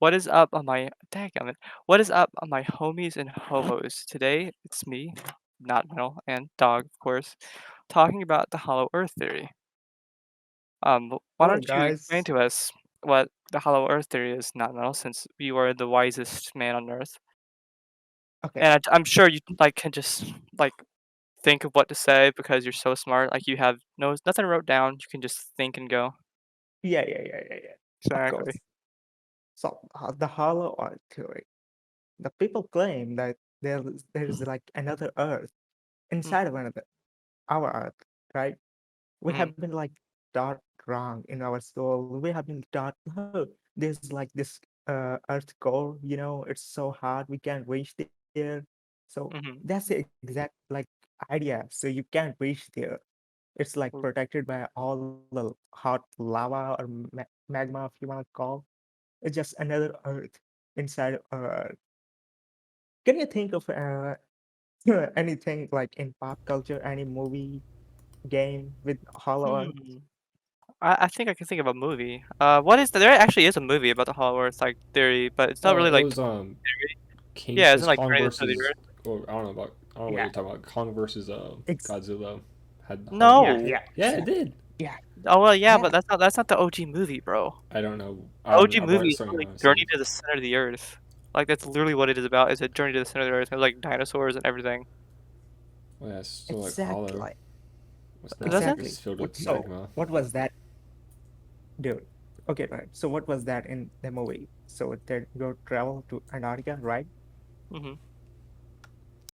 What is up on my dadgummit, what is up on my homies and hobos? Today, it's me, not Metal, and Dog, of course, talking about the Hollow Earth theory. Why Hello, don't you explain guys. to us what the Hollow Earth theory is, not Metal, since you are the wisest man on Earth? Okay. And I'm sure you like can just like think of what to say because you're so smart. Like you have nothing wrote down. You can just think and go. Yeah. Of Exactly. course. So, the Hollow Earth theory. The people claim that there is like another Earth Mm, inside of another our Earth, right? We mhm, have been like taught wrong in our soul. We have been taught, oh, there's like this Earth core. It's so hard we can't reach there. So mhm, that's the exact like idea. So you can't reach there. It's like mm, protected by all the hot lava or magma, if you want to call. It's just another Earth inside Earth. Can you think of anything like in pop culture, any movie, game with Hollow Earth? hmm. I think I can think of a movie. What is there actually is a movie about the Hollow Earth like theory, but it's not Oh, really it like was theory. King. Yeah, It isn't was like Kong Journey to the versus. Earth. Or I don't know what Yeah, you're talking about. Kong versus ex- Godzilla had Hollow yeah, Earth. No. yeah, Yeah, it exactly. did. Yeah, Oh well, yeah, yeah, but that's not the OG movie, bro. I don't know. The OG I've already movie is starting literally on Journey saying. to the Center of the Earth. Like that's literally what it is about. Is a journey to the center of the Earth. There's like dinosaurs and everything. Well, yeah, it's still like hollow. exactly, It's not Does like it? exactly. it's filled What, with so, magma. what was that, dude? Okay, right. So, what was that in the movie? So, they go travel to Antarctica, right? Hmm.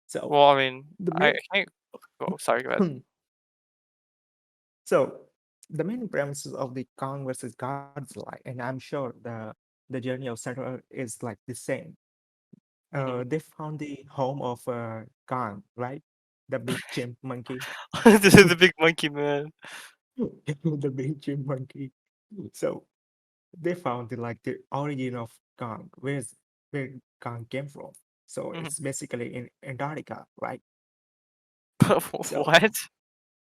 So, Well, I mean, the I main can't. Oh, sorry. Go ahead. So the main premises of the Kong versus Godzilla, and I'm sure the journey of Center is like the same. Hmm. They found the home of Kong, right? The big chimp monkey, This is the big monkey man. the big chimp monkey. So they found the origin of Kong. Where Kong came from? So Hmm. it's basically in Antarctica, right? So What?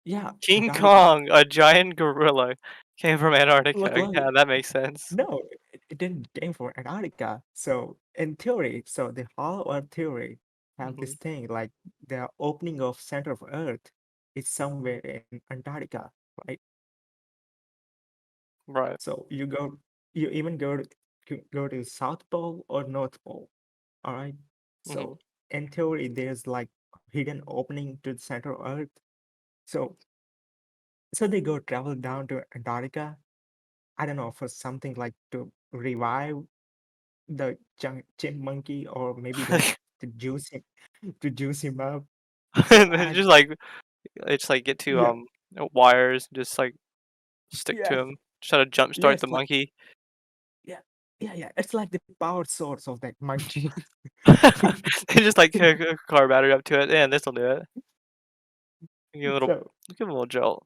yeah, King Antarctica. Kong, a giant gorilla, came from Look, Antarctica. look, Yeah, that makes sense. no, it didn't came from Antarctica. So in theory, so the Hollow Earth theory have Hmm. this thing like the opening of center of Earth is somewhere in Antarctica, right? Right. So you even go to South Pole or North Pole, all right? Hmm. So in theory, there's like hidden opening to the center of Earth. So so they go travel down to Antarctica. I don't know for something like to revive the chimp monkey or maybe to juice him to juice him up. So It's just like it's like get to yeah, wires, just like stick yeah, to him, try to yeah, jumpstart the it's like monkey. yeah, yeah. It's like the power source of that monkey. They just like hook a car battery up to it, and this'll do it. Give you a little, so give him a little jolt.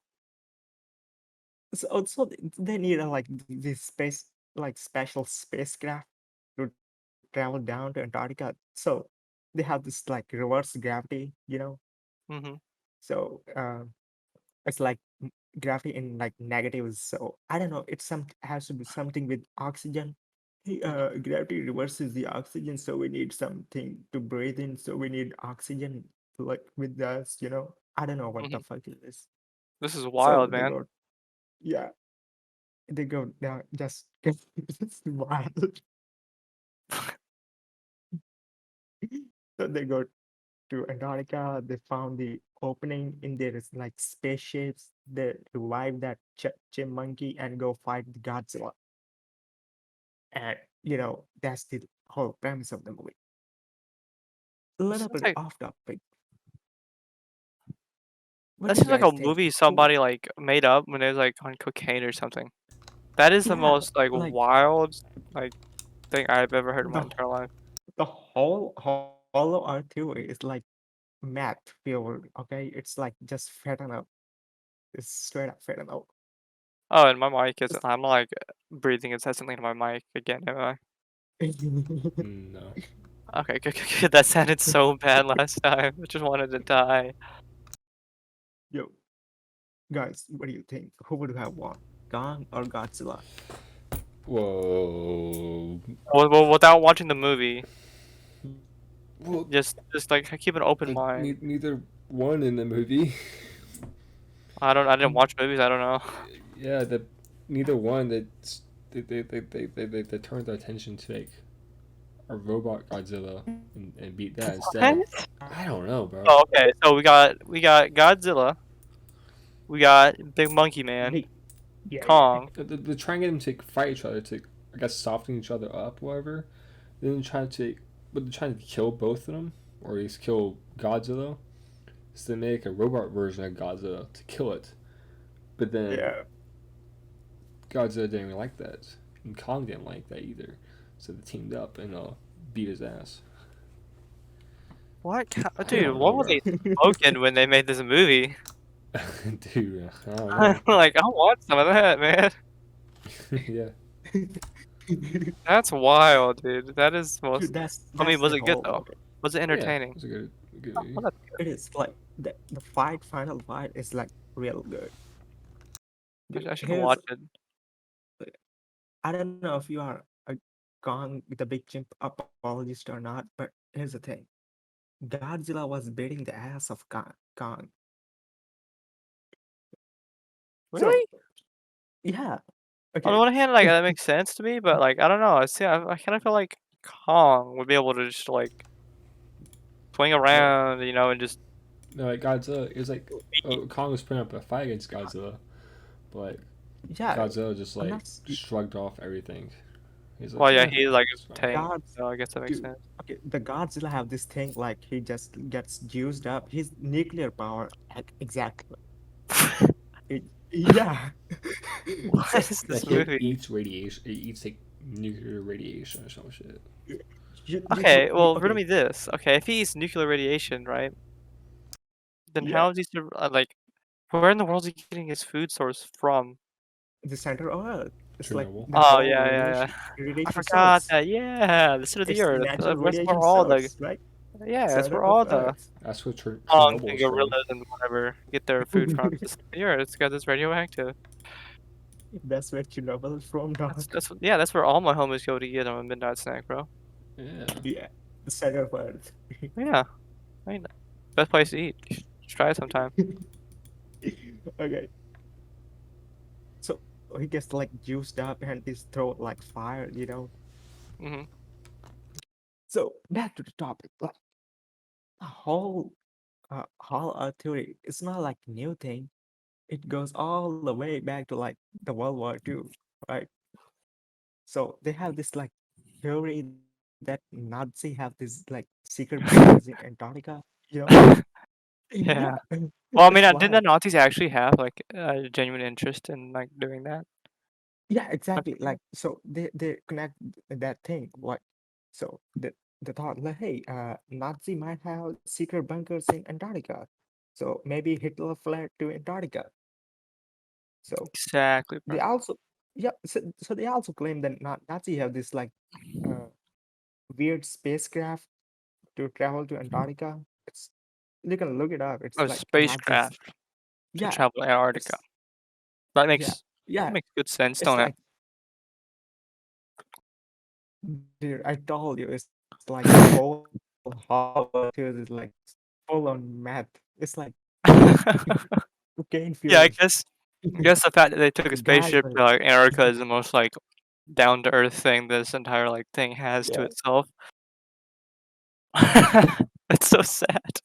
they need a, like this space like special spacecraft to travel down to Antarctica. So they have this like reverse gravity. Mhm. So it's like gravity in like negatives. So I don't know. It's some has to be something with oxygen. Mhm. Gravity reverses the oxygen, so we need something to breathe in. So we need oxygen like with us. I don't know what the Mhm. fuck it is. This is So wild, they man. go, yeah, they go down. Just it's wild. So they go to Antarctica. They found the opening in there is like spaceships. They revive that chimp monkey and go fight the Godzilla. And that's the whole premise of the movie. A This little seems bit like off topic. What that do you seems like guys a think? movie Who? somebody like made up when they was like on cocaine or something. That is the Yeah, most like like wild like thing I've ever heard in my the entire life. the whole Hollow Earth theory is like math theory. Okay, it's like just fed up. It's straight up fed up. Oh, and my mic is I'm like breathing incessantly into my mic again, am I? No. Okay, good, good, good. That sounded so bad last time. I just wanted to die. Yo, guys, what do you think? Who would have won, Kong or Godzilla? Whoa. Well, without watching the movie, Well, just like keep an open mind. neither one in the movie. I didn't watch movies. I don't know. Yeah, neither one. They turned their attention to like a robot Godzilla and beat that instead. What? I don't know, bro. Oh, okay. So we got Godzilla. We got Big Monkey Man, Yeah. Kong. They're trying to get them to fight each other to, I guess, soften each other up, whatever. Then they're trying to, but they're trying to kill both of them, or at least kill Godzilla. So they make a robot version of Godzilla to kill it. But then Yeah. Godzilla didn't really like that, and Kong didn't like that either. So they teamed up and beat his ass. What? I Dude, don't what know, were bro. they smoking when they made this movie? Dude, I don't know. Like, I want some of that, man. Yeah. That's wild, dude. That is Dude, most. that's I mean, that's was the it good whole though? of it. Was it Yeah, entertaining? it was a good Oh, movie. well, that's good. It is like the final fight is like real good. Dude, I should here's watch it. I don't know if you are a Kong the Big Chimp apologist or not, but here's the thing. Godzilla was beating the ass of Kong. So Really? yeah, On the okay. one hand, like that makes sense to me, but like I don't know. I kind of feel like Kong would be able to just like swing Well, around, and just. No, like Godzilla, it was like Kong was putting up a fight against Godzilla, but like yeah, Godzilla just I'm like not shrugged off everything. He's like, Well, yeah, yeah, he's like it's a fine. tank, God's so I guess that makes dude. sense. Okay, the Godzilla have this thing like he just gets juiced up. His nuclear power, exactly. Yeah. What So is this Like it movie? eats radiation. It eats like nuclear radiation or some shit. Okay, well, riddle okay. me this. Okay, if he eats nuclear radiation, right? Then Yeah, how is he like? Where in the world is he getting his food source from? the center of Earth. It's like Chernobyl. the Oh whole yeah, yeah, yeah. I radiation forgot source. that. Yeah, the center of the It's earth. natural That's where radiation all the. source, right? Yeah, that's Center where of all the Earth. That's where monks Chernobyl and is from. gorillas and whatever get their food from. The center of the earth. It's because it's radioactive. That's where Chernobyl is from, dog. Yeah, that's where all my homies go to get them a midnight snack, bro. Yeah. Yeah, the center of Earth. Yeah, I mean, best place to eat. You should try it sometime. Okay, so he gets like juiced up and his throat like fire. Hmm. So back to the topic. Like the whole Earth theory, it's not like new thing. It goes all the way back to like the World War II, right? So they have this like theory that Nazi have this like secret bunkers in Antarctica, you know? Yeah, Yeah. Well, I mean, it's didn't wild. the Nazis actually have like a genuine interest in like doing that? Yeah, Like, exactly. Like so they connect that thing. Like so the thought like, hey, Nazi might have secret bunkers in Antarctica. So maybe Hitler fled to Antarctica. So exactly, they bro. also yeah, so they also claim that Nazi have this like uh, weird spacecraft to travel to Antarctica. It's you can look it up. It's A like Nazis. spacecraft to Yeah, travel to Antarctica. it's That yeah, makes yeah. that makes good sense, It's don't it? like dude, I told you, it's like the whole Hollywood is like full on math. It's like cocaine Yeah, I fuels. guess the fact that they took a Guys, spaceship to like Antarctica is the most like down to earth thing this entire like thing has to yeah. itself. That's so sad.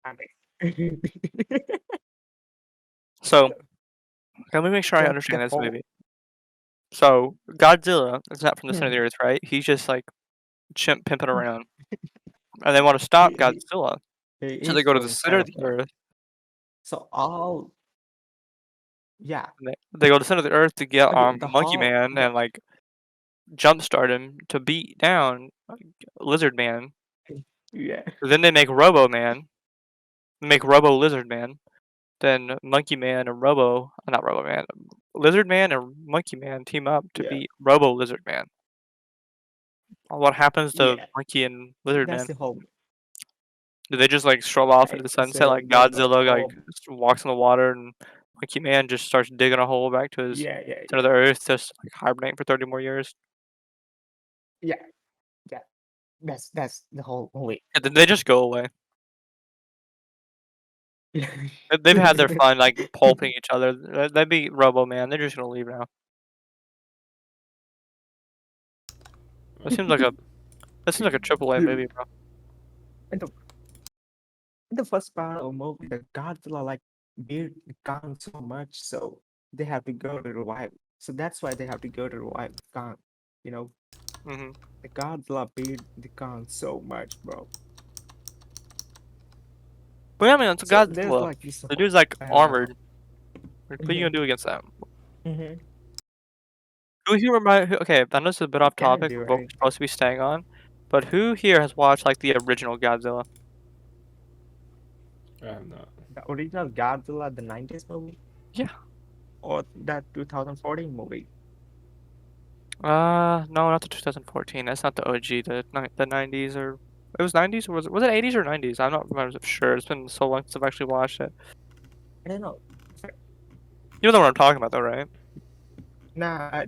I mean, So so let me make sure I that the understand this whole movie. So Godzilla is not from the center of hmm, the earth, right? He's just like chimp pimping around, and they want to stop he, Godzilla, he so they is go to the from center of center of the Earth. earth. So all yeah, And they go to the center of the earth to get okay, the Monkey whole Man the and like jumpstart him to beat down Lizard Man. yeah Then they make Robo Man, make Robo Lizard Man. Then Monkey Man and not Robo Man, Lizard Man and Monkey Man team up to yeah beat Robo Lizard Man. What happens to yeah. Monkey and So Lizard that's Man? the whole Do they just like stroll off into right. the sunset So like then the Godzilla like whole just walks in the water and Monkey Man just starts digging a hole back to his yeah yeah center of the earth, just like hibernate for 30 more years? Yeah, yeah. That's the whole movie. And then they just go away. They've had their fun, like, pulping each other. That'd be Robo Man. They're just gonna leave now. That seems like a AAA Dude, movie, bro. in the first part of the movie, the Godzilla like beat Kong so much, so they have to go to revive. So that's why they have to go to revive Kong. You know, Mhm. the Godzilla beat the Kong so much, bro. But yeah, I mean, it's So there's Godzilla. like this The whole, dude's like uh, armored. Like, what are you mhm, gonna do against that? mhm. Who here remind? Okay, I know this is a bit You off can't topic do of what we're anything. supposed to be staying on, but who here has watched like the original Godzilla? I have not. The original Godzilla, the 90s movie, Yeah. or that 2014 movie. No, not the 2014. That's not the OG. The 90s or it was 90s or was it 80s or 90s? I'm not remember sure. It's been so long since I've actually watched it. I don't know. You know what I'm talking about, though, right? Nah, I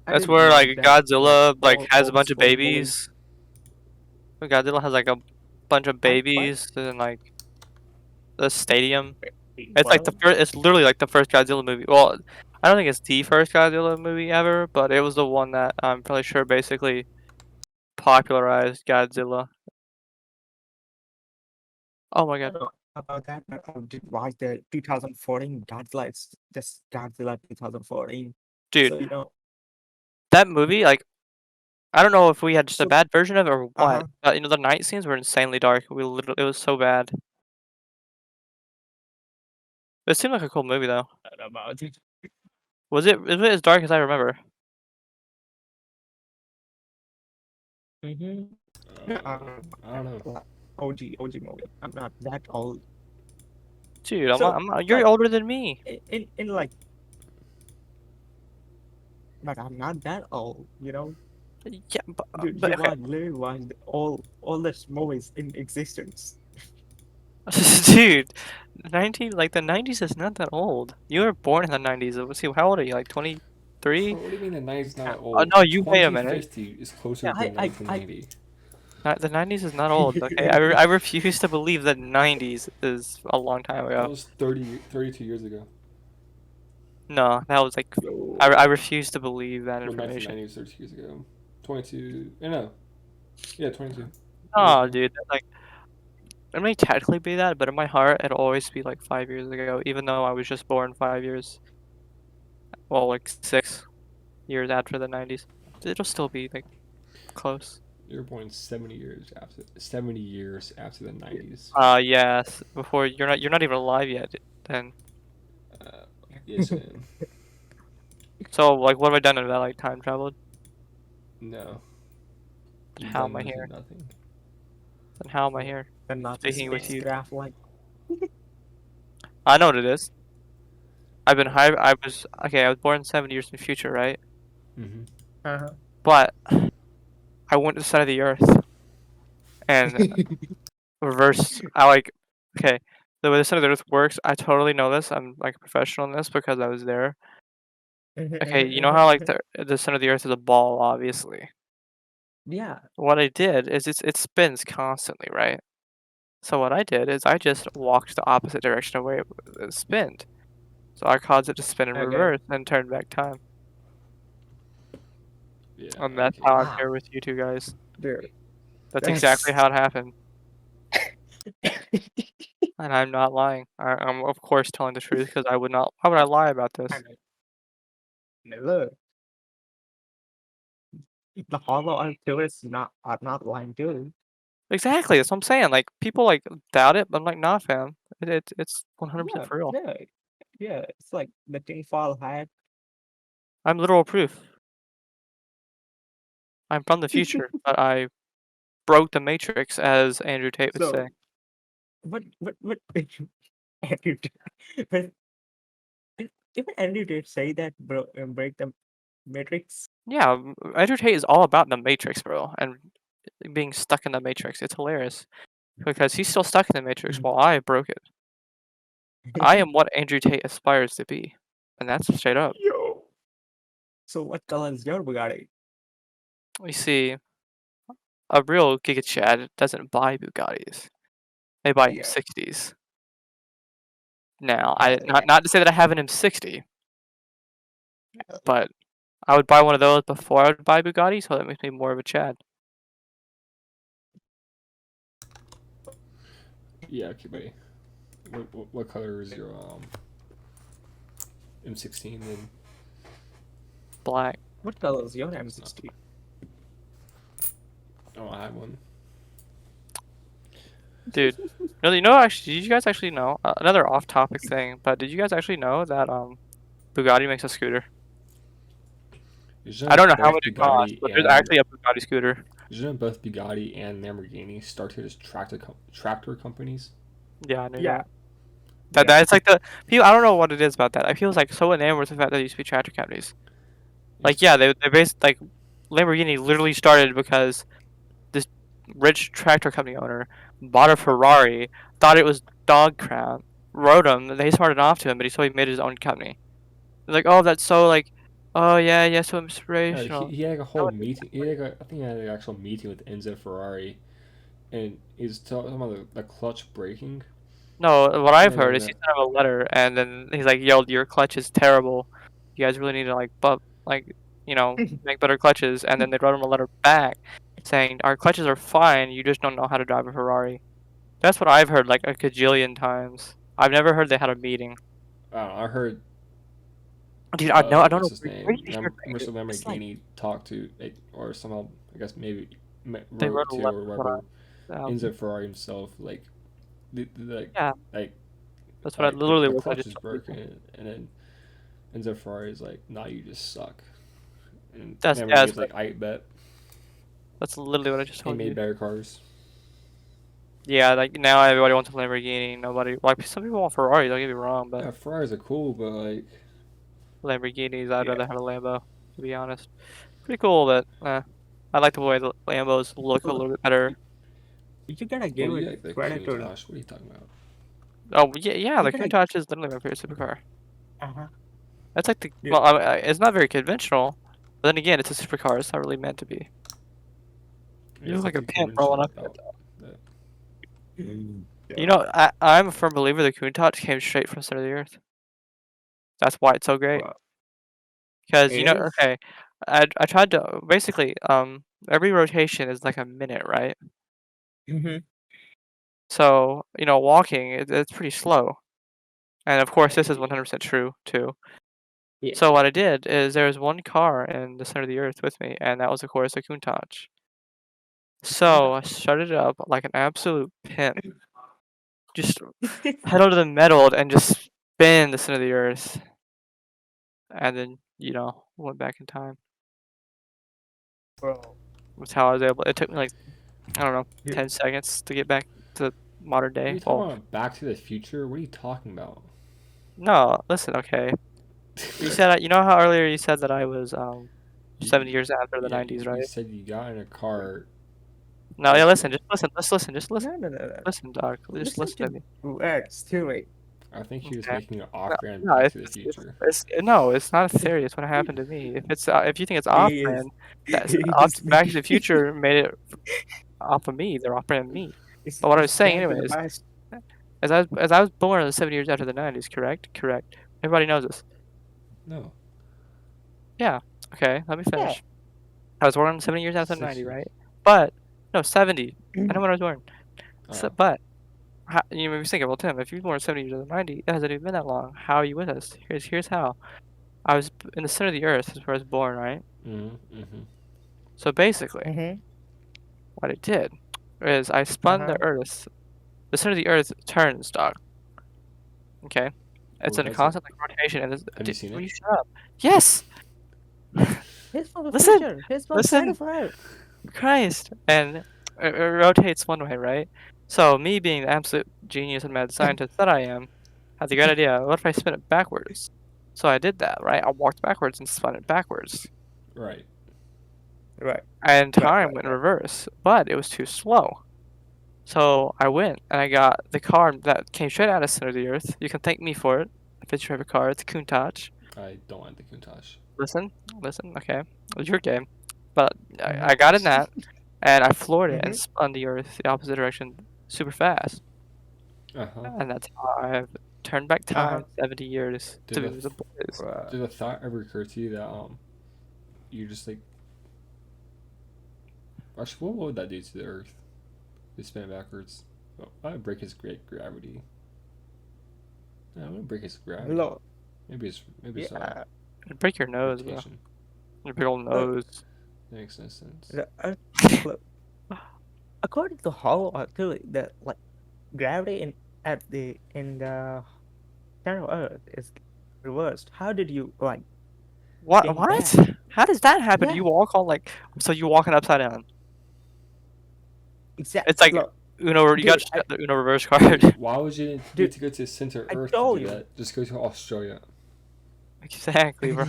That's didn't where like like that like Godzilla like has a old bunch of school movie. babies. Godzilla has like a bunch of What? babies and like the stadium. Wait, It's like what? the first. It's literally like the first Godzilla movie. Well, I don't think it's the first Godzilla movie ever, but it was the one that I'm fairly sure basically popularized Godzilla. Oh my I god, don't know about that, but I did watch the 2014 Godzilla. It's just Godzilla 2014. dude, So that movie like I don't know if we had just a so bad version of it or what. uh-huh. But the night scenes were insanely dark. We literally it was so bad. It seemed like a cool movie though. I don't know about it. Was it as dark as I remember? Mm-hmm. No, I don't know. like OG movie. I'm not that old. Dude, So I'm not, you're like older than me. in like, but I'm not that old. Yeah, Dude, but you okay. literally watched all the movies in existence. Dude, the 90s is not that old. You were born in the 90s. Let's see, how old are you? Like 23? Bro, what do you mean the 90s not Now, old? No, you wait a minute. 2050 is closer yeah, than 1990. The 90s is not old, okay? I refuse to believe that 90s is a long time That ago. was 32 years ago. No, that was like, Yo. I refuse to believe that Well, information. 1990 was 32 years ago. 22. No. Yeah, 22 years No, ago. dude, like, it may technically be that, but in my heart, it'll always be like 5 years ago, even though I was just born 5 years, well, like 6 years after the 90s. It'll still be like close. You were born 70 years after the 90s. Yes, before you're not even alive yet, then. Uh, yes, I am. So, like, what have I done in that, like, time traveled? No. Then You've how am done I literally here? nothing. Then how am I here? And not the Speaking with you. spacecraft like. I know what it is. I was, okay, I was born 70 years in the future, right? Mm-hmm. Uh-huh. But I went to the side of the earth and reversed, okay, the way the center of the earth works, I totally know this. I'm, like, a professional in this because I was there. Okay, you know how, like, the center of the earth is a ball, obviously. Yeah. What I did is it spins constantly, right? So what I did is I just walked the opposite direction of where it spinned. So I caused it to spin in Okay. reverse and turn back time. Yeah, And that's okay. how I'm Wow. here with you two guys. Dude, That's exactly that's how it happened. And I'm not lying. I'm of course telling the truth because I would not. Why would I lie about I this? mean, look, the hollow earth theorists are not lying too. Exactly. That's what I'm saying. Like people like doubt it, but I'm like, nah, fam. It's 100% Yeah, for real. yeah, yeah. It's like the tinfoil hat. I'm literal proof. I'm from the future, but I broke the matrix, as Andrew Tate would say. So what Andrew but even Andrew did say that break the matrix. Yeah, Andrew Tate is all about the matrix, bro, and being stuck in the matrix. It's hilarious because he's still stuck in the matrix while I broke it. I am what Andrew Tate aspires to be, and that's straight up. Yo. So what color is your Bugatti? You see, a real Giga Chad doesn't buy Bugattis. They buy Yeah. M60s. Now, I Yeah. not to say that I have an M60, but I would buy one of those before I would buy Bugatti, so that makes me more of a Chad. Yeah, okay, buddy. What color is your M16 then? Black. What color is your M60? Oh, I have one. Dude, actually, did you guys actually know, another off-topic thing, but did you guys actually know that, Bugatti makes a scooter? I don't know how much it costs, but there's actually a Bugatti scooter. Isn't both Bugatti and Lamborghini started as tractor companies? Yeah, I knew Yeah. that. That's like the people. I don't know what it is about that. I feel like so enamored with the fact that they used to be tractor companies. Like, yeah, they based like Lamborghini literally started because this rich tractor company owner bought a Ferrari, thought it was dog crap, wrote him, they smarted off to him, but he made his own company. They're like, oh, that's so like, oh yeah, so Yeah, inspirational. he had a No, whole meeting. I think he had an actual meeting with Enzo Ferrari, and he's talking about the clutch breaking. no, what I've And heard then is he sent him a letter, and then he's like, yo, your clutch is terrible. You guys really need to make better clutches. And then they wrote him a letter back saying, our clutches are fine, you just don't know how to drive a Ferrari. That's what I've heard like a cajillion times. I've never heard they had a meeting. I heard. Dude, I don't know. What's his Where name? did you hear Mr. that? It's like Lamborghini talked to, or somehow, I guess maybe they wrote wrote a to letter. or whatever. Um, Enzo Ferrari himself, like, yeah, like, that's what I literally the what I clutch just is told you. broken, and then Enzo Ferrari is like, nah, you just suck. And That's Lamborghini's like, I bet. that's literally what I just He told made you. better cars. Yeah, like now everybody wants a Lamborghini. Nobody like some people want Ferrari. Don't get me wrong, but Yeah, Ferraris are cool, but like, Lamborghinis, I'd Yeah. rather have a Lambo. To be honest, pretty cool, but I like the way the Lambos look a little bit better. You gotta well, give you it like the credit to. Countach. What are you talking about? Oh yeah, You the gotta. Countach is literally my favorite supercar. Uh-huh. That's like the Yeah. well, it's not very conventional, but then again, it's a supercar. It's not really meant to be. You It's look like a nothing pimp rolling conventional up in it. about that. You know, I'm a firm believer the Countach came straight from center of the earth. That's why it's so great. Well, Because it is. okay, I tried to basically every rotation is like a minute, right? Mm-hmm. So walking it's pretty slow, and of course this is 100% true too. Yeah. So what I did is there was one car in the center of the earth with me, and that was of course the Countach. So I started it up like an absolute pimp, just pedal to the metal and just spin the center of the earth, and then went back in time. Bro. That's how I was able. It took me like I don't know You, 10 seconds to get back to modern What are day. you Well, talking about? Back to the Future? What are you talking about? no, listen, okay. You said you know how earlier you said that I was 70 years after the Yeah, 90s, you right? said you got in a car. No, yeah, listen, Okay, just listen, just listen, just listen, no. listen, dog. Just Listen listen to to me. words to it. I think he was Okay. making an No, off-brand no, Back to the Future. no, it's not serious. What happened to me? If you think it's off He is. brand, that's He off. is Back to making. the Future made it off of me. They're off brand me. It's But what I was it's saying, back to the anyways, past. as I was born 7 years after the 90s, correct? Correct. Everybody knows this. No, Yeah. Okay. Let me Yeah. finish. I was born 70 years after the 90, 60. right? But no, 70. I know when I was born. So, Oh, but you made me think. Well, Tim, if you were born 70 years after the 90, it hasn't even been that long. How are you with us? Here's how. I was in the center of the earth is where I was born, right? mm-hmm. So basically, Mm-hmm. what it did is I spun Uh-huh. the earth. The center of the earth turns, dog. Okay. It's Or in a does it? constant rotation, and Have you seen will it? you shut up? Yes. He's from the Listen. future. He's from Listen. 25. Christ. And it rotates one way, right? So me being the absolute genius and mad scientist that I am, had the great idea. What if I spin it backwards? So I did that, right? I walked backwards and spun it backwards, Right. Right. and Right. time Right. went in Right. reverse. But it was too slow. So I went and I got the car that came straight out of center of the earth. You can thank me for it. If it's your favorite car, it's a Countach. I don't like the Countach. Listen, okay. It was your game. But I got in that, and I floored it and Mm-hmm. spun the Earth the opposite direction super fast. Uh-huh. And that's how I've turned back Uh-huh. time 70 years to Did a be with the boys. did a thought ever occur to you that you just like actually what would that do to the Earth? They spin it backwards. Well, I would break his great gravity. No, I wouldn't break his gravity. Look, Maybe it's yeah. It'd break your nose, bro. rotation. Your big old nose. That makes no sense. The Earth, look, according to Hollow Earth theory, the like gravity in the center of Earth is reversed. How did you like What? think What? that? How does that happen? Yeah, You walk on like so you walking upside down. exactly. It's like Look, Uno. You got dude, the Uno reverse card. Why would you need dude, to go to the center of I Earth to told do you. that? Just go to Australia. Exactly, bro.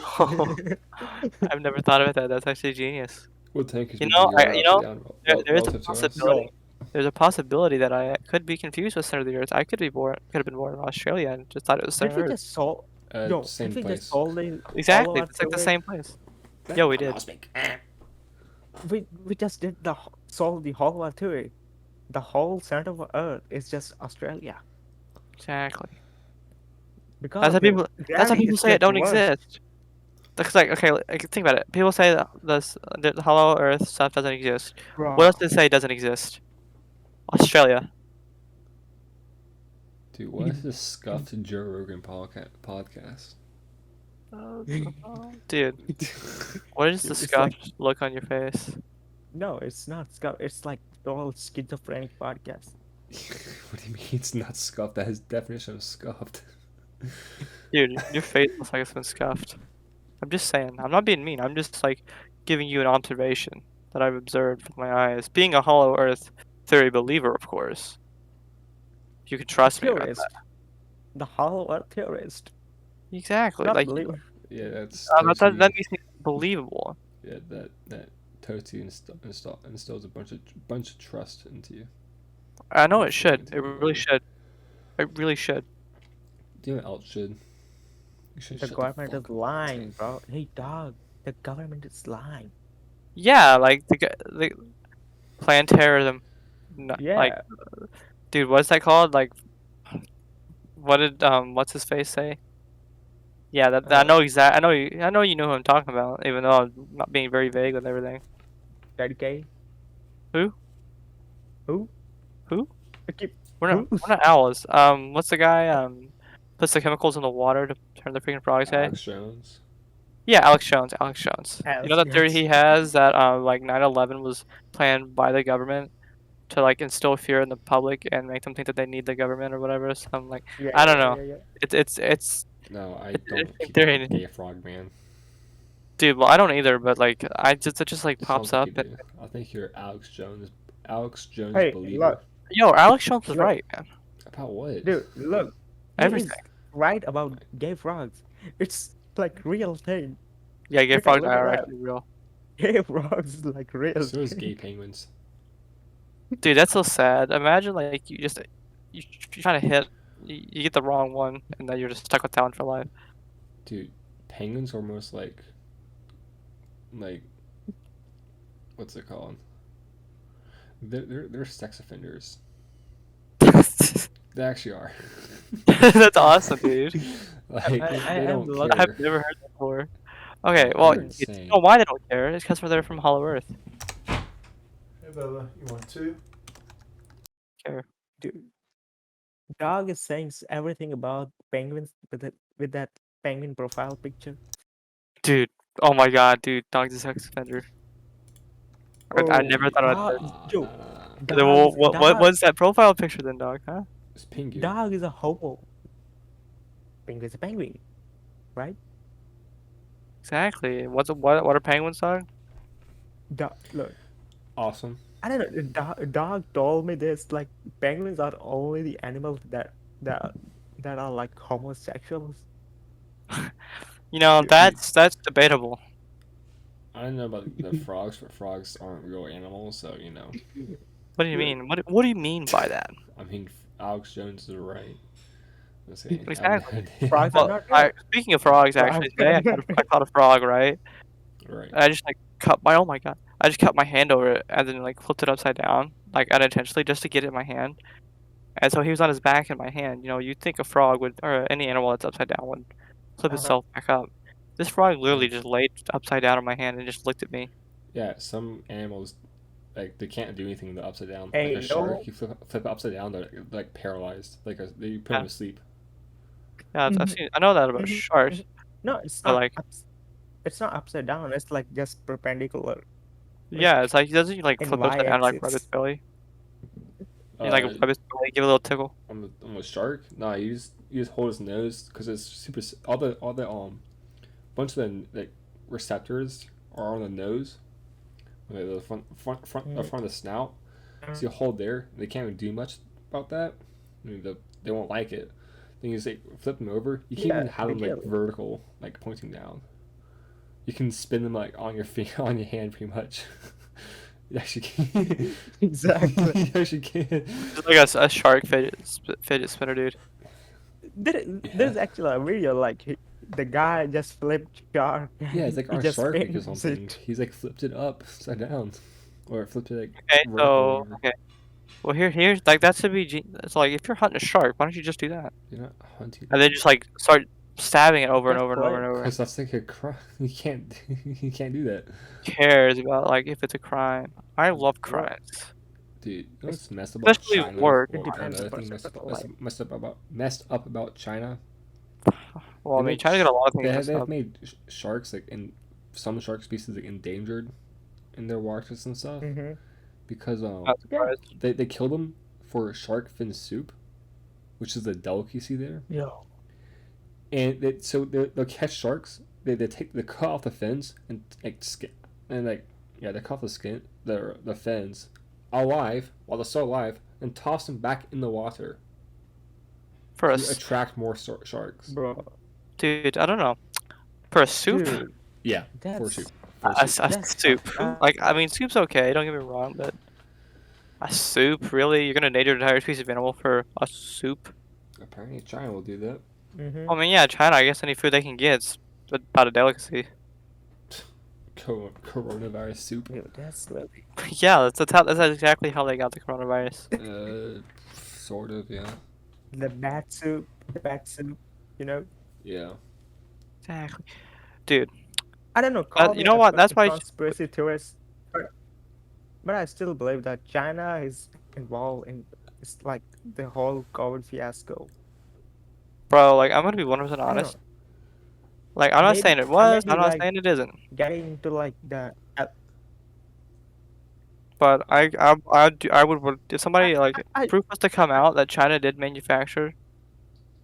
I've never thought about that. That's actually genius. What tank is You moving know, the Earth you know, upside down there is a relative to us? possibility. There's a possibility that I could be confused with center of the Earth. I could have been born in Australia and just thought it was Did center we Earth. just solve? Same Did we just place. solve the Hollow Exactly, Earth it's like the theory? same place. Yo, we did. We just did solve the Hollow Earth theory. The whole center of Earth is just Australia Exactly. because That's how the people. That's how gravity people is say it just don't reversed. exist. That's like okay. Like, think about it. People say that the hollow Earth stuff doesn't exist. What else Bro, do they say doesn't exist? Australia. Dude, what is this scuffed Joe Rogan podcast? Dude, what is the It's like scuffed look on your face? no, it's not scuff. It's like all schizophrenic podcast. What do you mean it's not scuffed? That is definition of scuffed. Dude, your face looks like it's been scuffed. I'm just saying. I'm not being mean. I'm just like giving you an observation that I've observed with my eyes. Being a hollow Earth theory believer, of course. You can trust me about Theorist, that. the Hollow Earth theorist, Exactly. not Like believer. Yeah, that's that totally. makes me believable. Yeah, that totally instills a bunch of trust into you. I know it That's should. going It to be really better. should. It really should. Do you know what else should? You should The shut government the is fuck up. lying, Tank. bro. Hey, dog, the government is lying. Yeah, like the plan terrorism. Like, Yeah, dude, what's that called? Like, what did what's his face say? Yeah, that I know exact. I know you know who I'm talking about, even though I'm not being very vague with everything. Daddy K. Who? Who? Who? I keep We're not owls. What's the guy puts the chemicals in the water to turn the freaking frogs gay? Alex Jones. Yeah, Alex Jones. Alex Jones. You know Alex that theory Jones. he has that like 9/11 was planned by the government to like instill fear in the public and make them think that they need the government or whatever. So I'm like, Yeah, I don't yeah, know. yeah, yeah. It's No, I it's don't interesting keep theory, up Gay Frog Man. dude. Well, I don't either, but like it just like Sounds pops like up. you do. I think you're Alex Jones. Alex Jones Hey, believer. look, Yo, Alex Jones was look, right, man. About what? dude, look. He Everything. is right about gay frogs. It's like real thing. Yeah, gay Take a frogs look are at that. actually real. Gay frogs is like real So is thing. gay penguins. Dude, that's so sad. Imagine like you trying to hit, you get the wrong one, and then you're just stuck with talent for life. Dude, penguins are almost like what's it called? They're sex offenders. They actually are. That's awesome, dude. Like I they am don't lucky. I've care. never heard that before. Okay, well, They're you insane. know why they don't care? It's because they're from Hollow Earth. Hey, Bella, you want two? Care. Dude, dog is saying everything about penguins with that penguin profile picture. Dude, oh my god, dude, dog's a sex offender. I never thought about dog, this. Joe, Then dog, what's that profile picture then, dog? Huh? It's penguin. dog is a homo. Penguin's a penguin, right? Exactly. What are penguins, dog? Look, Awesome. I don't know. Dog told me this. Like penguins are only the animals that are like homosexuals. You know, Dude, that's debatable. I don't know about the frogs, but frogs aren't real animals, so you know. What do you mean? What do you mean by that? I mean, Alex Jones is right. I'm saying, Exactly. Frogs are Well, not real. speaking of frogs, Frogs actually, today are not I caught a frog, right? Right. I just like oh my god, I just cut my hand over it and then like flipped it upside down, like unintentionally, just to get it in my hand. And so he was on his back in my hand. You know, you'd think a frog would, or any animal that's upside down would flip Uh-huh. itself back up. This frog literally Yeah. just laid upside down in my hand and just looked at me. Yeah, some animals like they can't do anything with the upside down. Like Hey, a shark, yo. you flip it upside down, they're like paralyzed. You put Yeah, them to sleep. yeah, Mhm, I know that about mhm, sharks, mhm. No, it's but not like, it's not upside down. It's like just perpendicular, like yeah, it's like doesn't he like in flip upside down and, like rub his y-axis. belly? You like Uh, rub his belly, give it a little tickle. on the shark, nah, you just hold his nose because it's all the bunch of the like receptors are on the nose, like the front of the snout. So you hold there. They can't even do much about that. I mean, they won't like it. Then you just like flip them over. You can Yeah, even have they them get like it. vertical, like pointing down. You can spin them like on your finger, on your hand, pretty much. You actually can. Exactly. You actually can. It's like a shark fidget spinner, dude. Yeah. There's actually a video like the guy just flipped shark Yeah, it's and like he our just shark week or spins something. it. He's like flipped it up upside down, or flipped it like Okay, vertical or so whatever. okay, well here's like that should be. It's like if you're hunting a shark, why don't you just do that? You're not hunting. And then just like start stabbing it over and Just over and over and flip. over. Because that's like a crime. You can't. You can't do that, Cares about like if it's a crime. I love Well, crimes, dude. You know it, what's messed up about especially China? work. it Well, depends another on thing person. Like, messed up about China. Well, I They mean, make China got a lot of things messed they've up. made sharks like in some shark species like endangered in their waters and stuff mm-hmm. because Not Yeah. surprised. they kill them for shark fin soup, which is a delicacy there. Yo. And they'll catch sharks. They cut off the fins and like skin and like yeah they cut off the skin the fins alive while they're still alive and toss them back in the water For to us, attract more sharks. Bro. dude, I don't know. For a soup, Dude, Yeah, for that's soup. For soup. a that's soup. fucked up. Like, I mean, soup's okay. Don't get me wrong, but a soup, really? You're gonna endanger an entire species of animal for a soup? Apparently China will do that. Mm-hmm. I mean, yeah, China. I guess any food they can get, it's about a delicacy. Coronavirus soup. Yo, that's really. Yeah, that's exactly how they got the coronavirus. Sort of, yeah. The bat soup, you know? Yeah. Exactly, dude. I don't know, call You me know a what? That's why. conspiracy theorist, but I still believe that China is involved in it's like the whole COVID fiasco. Bro, like I'm gonna be 100% I don't know. honest. Like I'm not saying it I was. may I'm be not like saying it isn't. getting into like the But I would if somebody like I proof was to come out that China did manufacture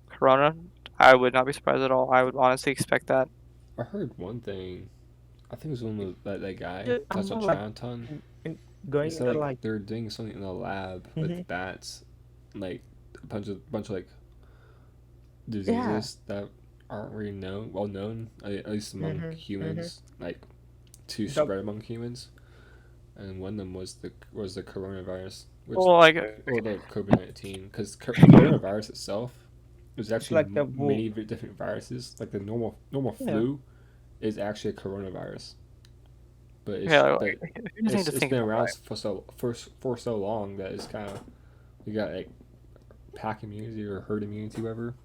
Corona, I would not be surprised at all. I would honestly expect that. I heard one thing. I think it was one of that guy I'm that's a not like Chinatown. in, He going said into like like they're doing something in a lab hmm with bats, like a bunch of like yeah. diseases that aren't really well known, at least among Mm-hmm. humans, like to The spread among humans. And one of them was the coronavirus, which Well, like or the COVID-19, because the coronavirus itself is it's actually like the many different viruses. Like the normal yeah, flu is actually a coronavirus, but yeah. Like, here's the thing to it's think been about, around right? for so long that it's kind of you got like pack immunity or herd immunity, whatever.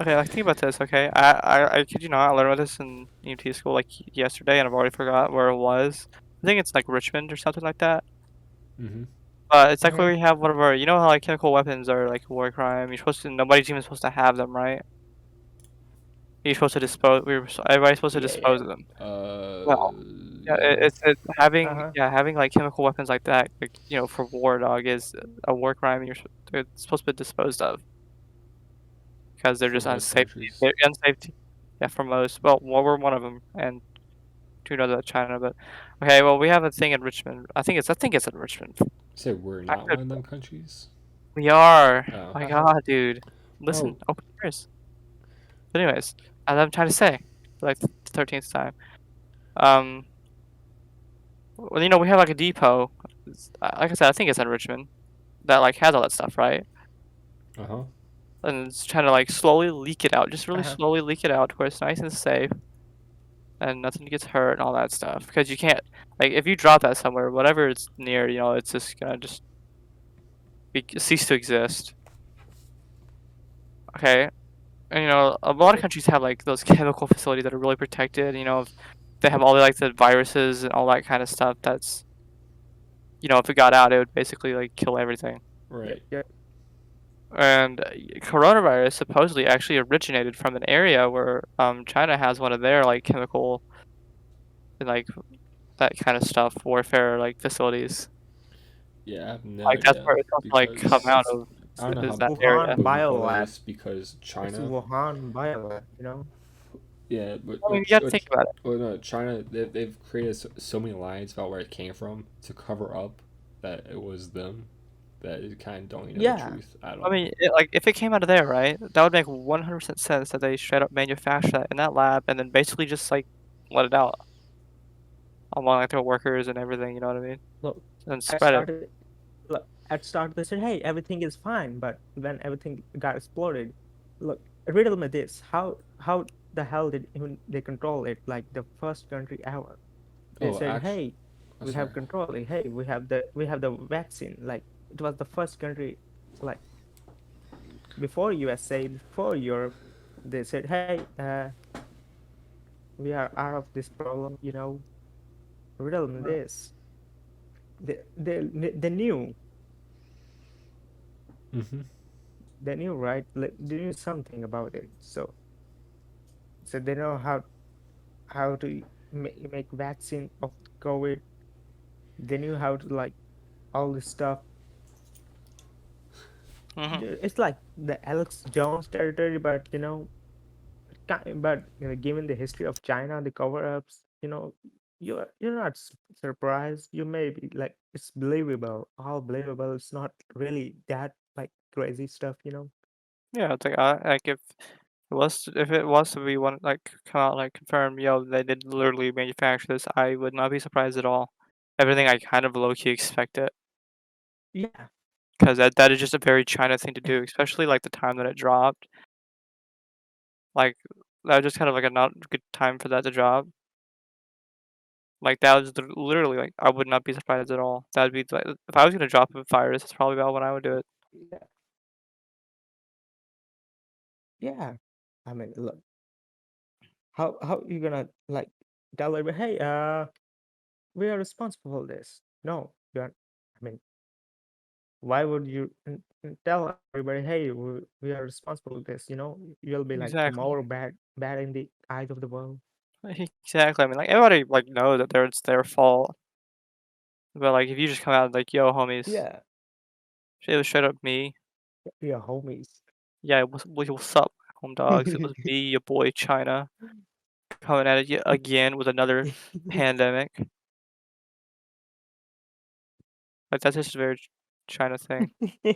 Okay, like think about this. Okay, I kid you not. I learned about this in EMT school like yesterday, and I've already forgot where it was. I think it's like Richmond or something like that. Mm-hmm. It's like where hmm we have one of our. You know how like chemical weapons are like a war crime. You're supposed to. Nobody's even supposed to have them, right? You're supposed to dispose. Everybody's supposed to yeah dispose of them. Well, yeah, Yeah. it's having uh-huh having like chemical weapons like that, like for war, dog, is a war crime. And they're supposed to be disposed of because they're For just most unsafe. countries. They're unsafe. Yeah, for most. Well, we're one of them, and who knows about China, but okay. Well, we have a thing in Richmond. I think it's in Richmond. Say we're I not could, one of them countries. we are. Oh. My uh-huh God, dude. Listen, Oh. open ears. But anyways, as I'm trying to say, for like the 13th time. Um, well, we have like a depot. Like I said, I think it's in Richmond that like has all that stuff, right? Uh-huh. And it's trying to like slowly leak it out, just really uh-huh slowly leak it out to where it's nice and safe. and nothing gets hurt and all that stuff. Because you can't, like, if you drop that somewhere, whatever it's near, it's just gonna just cease to exist. Okay, and a lot of countries have like those chemical facilities that are really protected. They have all the viruses and all that kind of stuff. That's if it got out, it would basically like kill everything. Right. Yeah. And coronavirus supposedly actually originated from an area where China has one of their like chemical and like that kind of stuff warfare like facilities. Yeah, I have no Like that's idea where it's supposed to like come out of I don't know is how that area. Wuhan biolab. It's because It's China. Wuhan biolab, Yeah, but I mean, you gotta think about it. well, no, China they've created so many lies about where it came from to cover up that it was them. That it kind of don't even know the Yeah. truth at all. I mean, like if it came out of there, right? That would make 100% sense that they straight up manufacture that in that lab and then basically just like let it out among like their workers and everything. You know what I mean? Look, And spread it. At start they said, hey, everything is fine, but when everything got exploded, look, riddle me this: how the hell did even they control it? Like the first country ever, they said, hey, we have control it. Hey, we have the vaccine. Like it was the first country, like before USA, before Europe. They said, hey, we are out of this problem. Riddle me this. They knew. Mm-hmm. They knew, right? Like, they knew something about it. So they know how to make vaccine of COVID. They knew how to like all this stuff. It's like the Alex Jones territory, but given the history of China, the cover-ups, you're not surprised. You may be like, it's believable, all believable. It's not really that like crazy stuff. Yeah, it's like like if it was to be one like come out like confirm, they did literally manufacture this, I would not be surprised at all. Everything I kind of low key expected, Yeah. because that is just a very China thing to do, especially like the time that it dropped. Like that was just kind of like a not good time for that to drop. Like that was literally like I would not be surprised at all. That'd be like if I was gonna drop a virus, that's probably about when I would do it. Yeah. Yeah. I mean, look, how you gonna like tell everybody, hey, we are responsible for this? No, you're. I mean, why would you tell everybody, hey, we are responsible for this? You'll be like Exactly. more bad in the eyes of the world. Exactly. I mean, like everybody like knows that it's their fault. But like if you just come out like, yo, homies, Yeah, it was straight up me. we are homies. Yeah, what's up, home dogs? It was me, your boy China, coming at it yet again with another pandemic. Like that's just a very China thing. Yeah,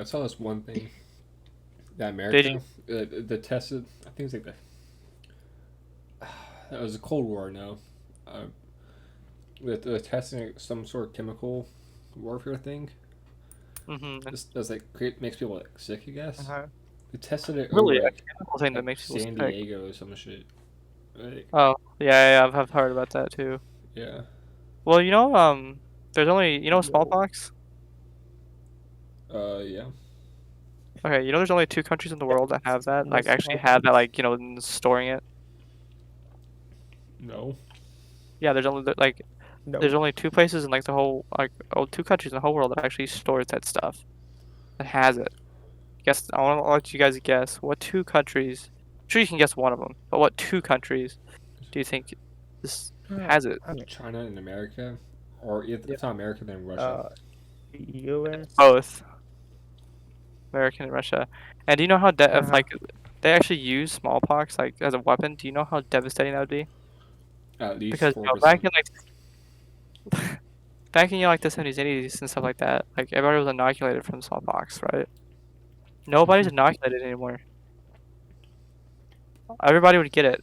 I saw this one thing that Did America the tested. I think it's like that was a Cold War. No, with testing some sort of chemical warfare thing. Mm-hmm. That's like makes people like sick. I guess Uh-huh. they tested it Really, over a chemical thing that makes people San sick. Diego or some shit. Like, Oh, yeah, I've heard about that too. yeah. Well, there's only smallpox. Yeah. Okay, there's only 2 countries in the world that have that, like actually Small. have that, like storing it. No. Yeah, there's only like No. there's only 2 places in like the whole 2 countries in the whole world that actually stores that stuff. That has it. Guess I want to let you guys guess what 2 countries. I'm sure you can guess one of them, but what 2 countries do you think this has it? I mean, China and America, or if Yeah. it's not America, then Russia. U.S. Both. American and Russia. And do you know how if Uh-huh. like they actually use smallpox like as a weapon? Do you know how devastating that would be? At least Because 4%. back in like the 70s, 80s and stuff like that, like everybody was inoculated from smallpox, right? Nobody's inoculated anymore. Everybody would get it.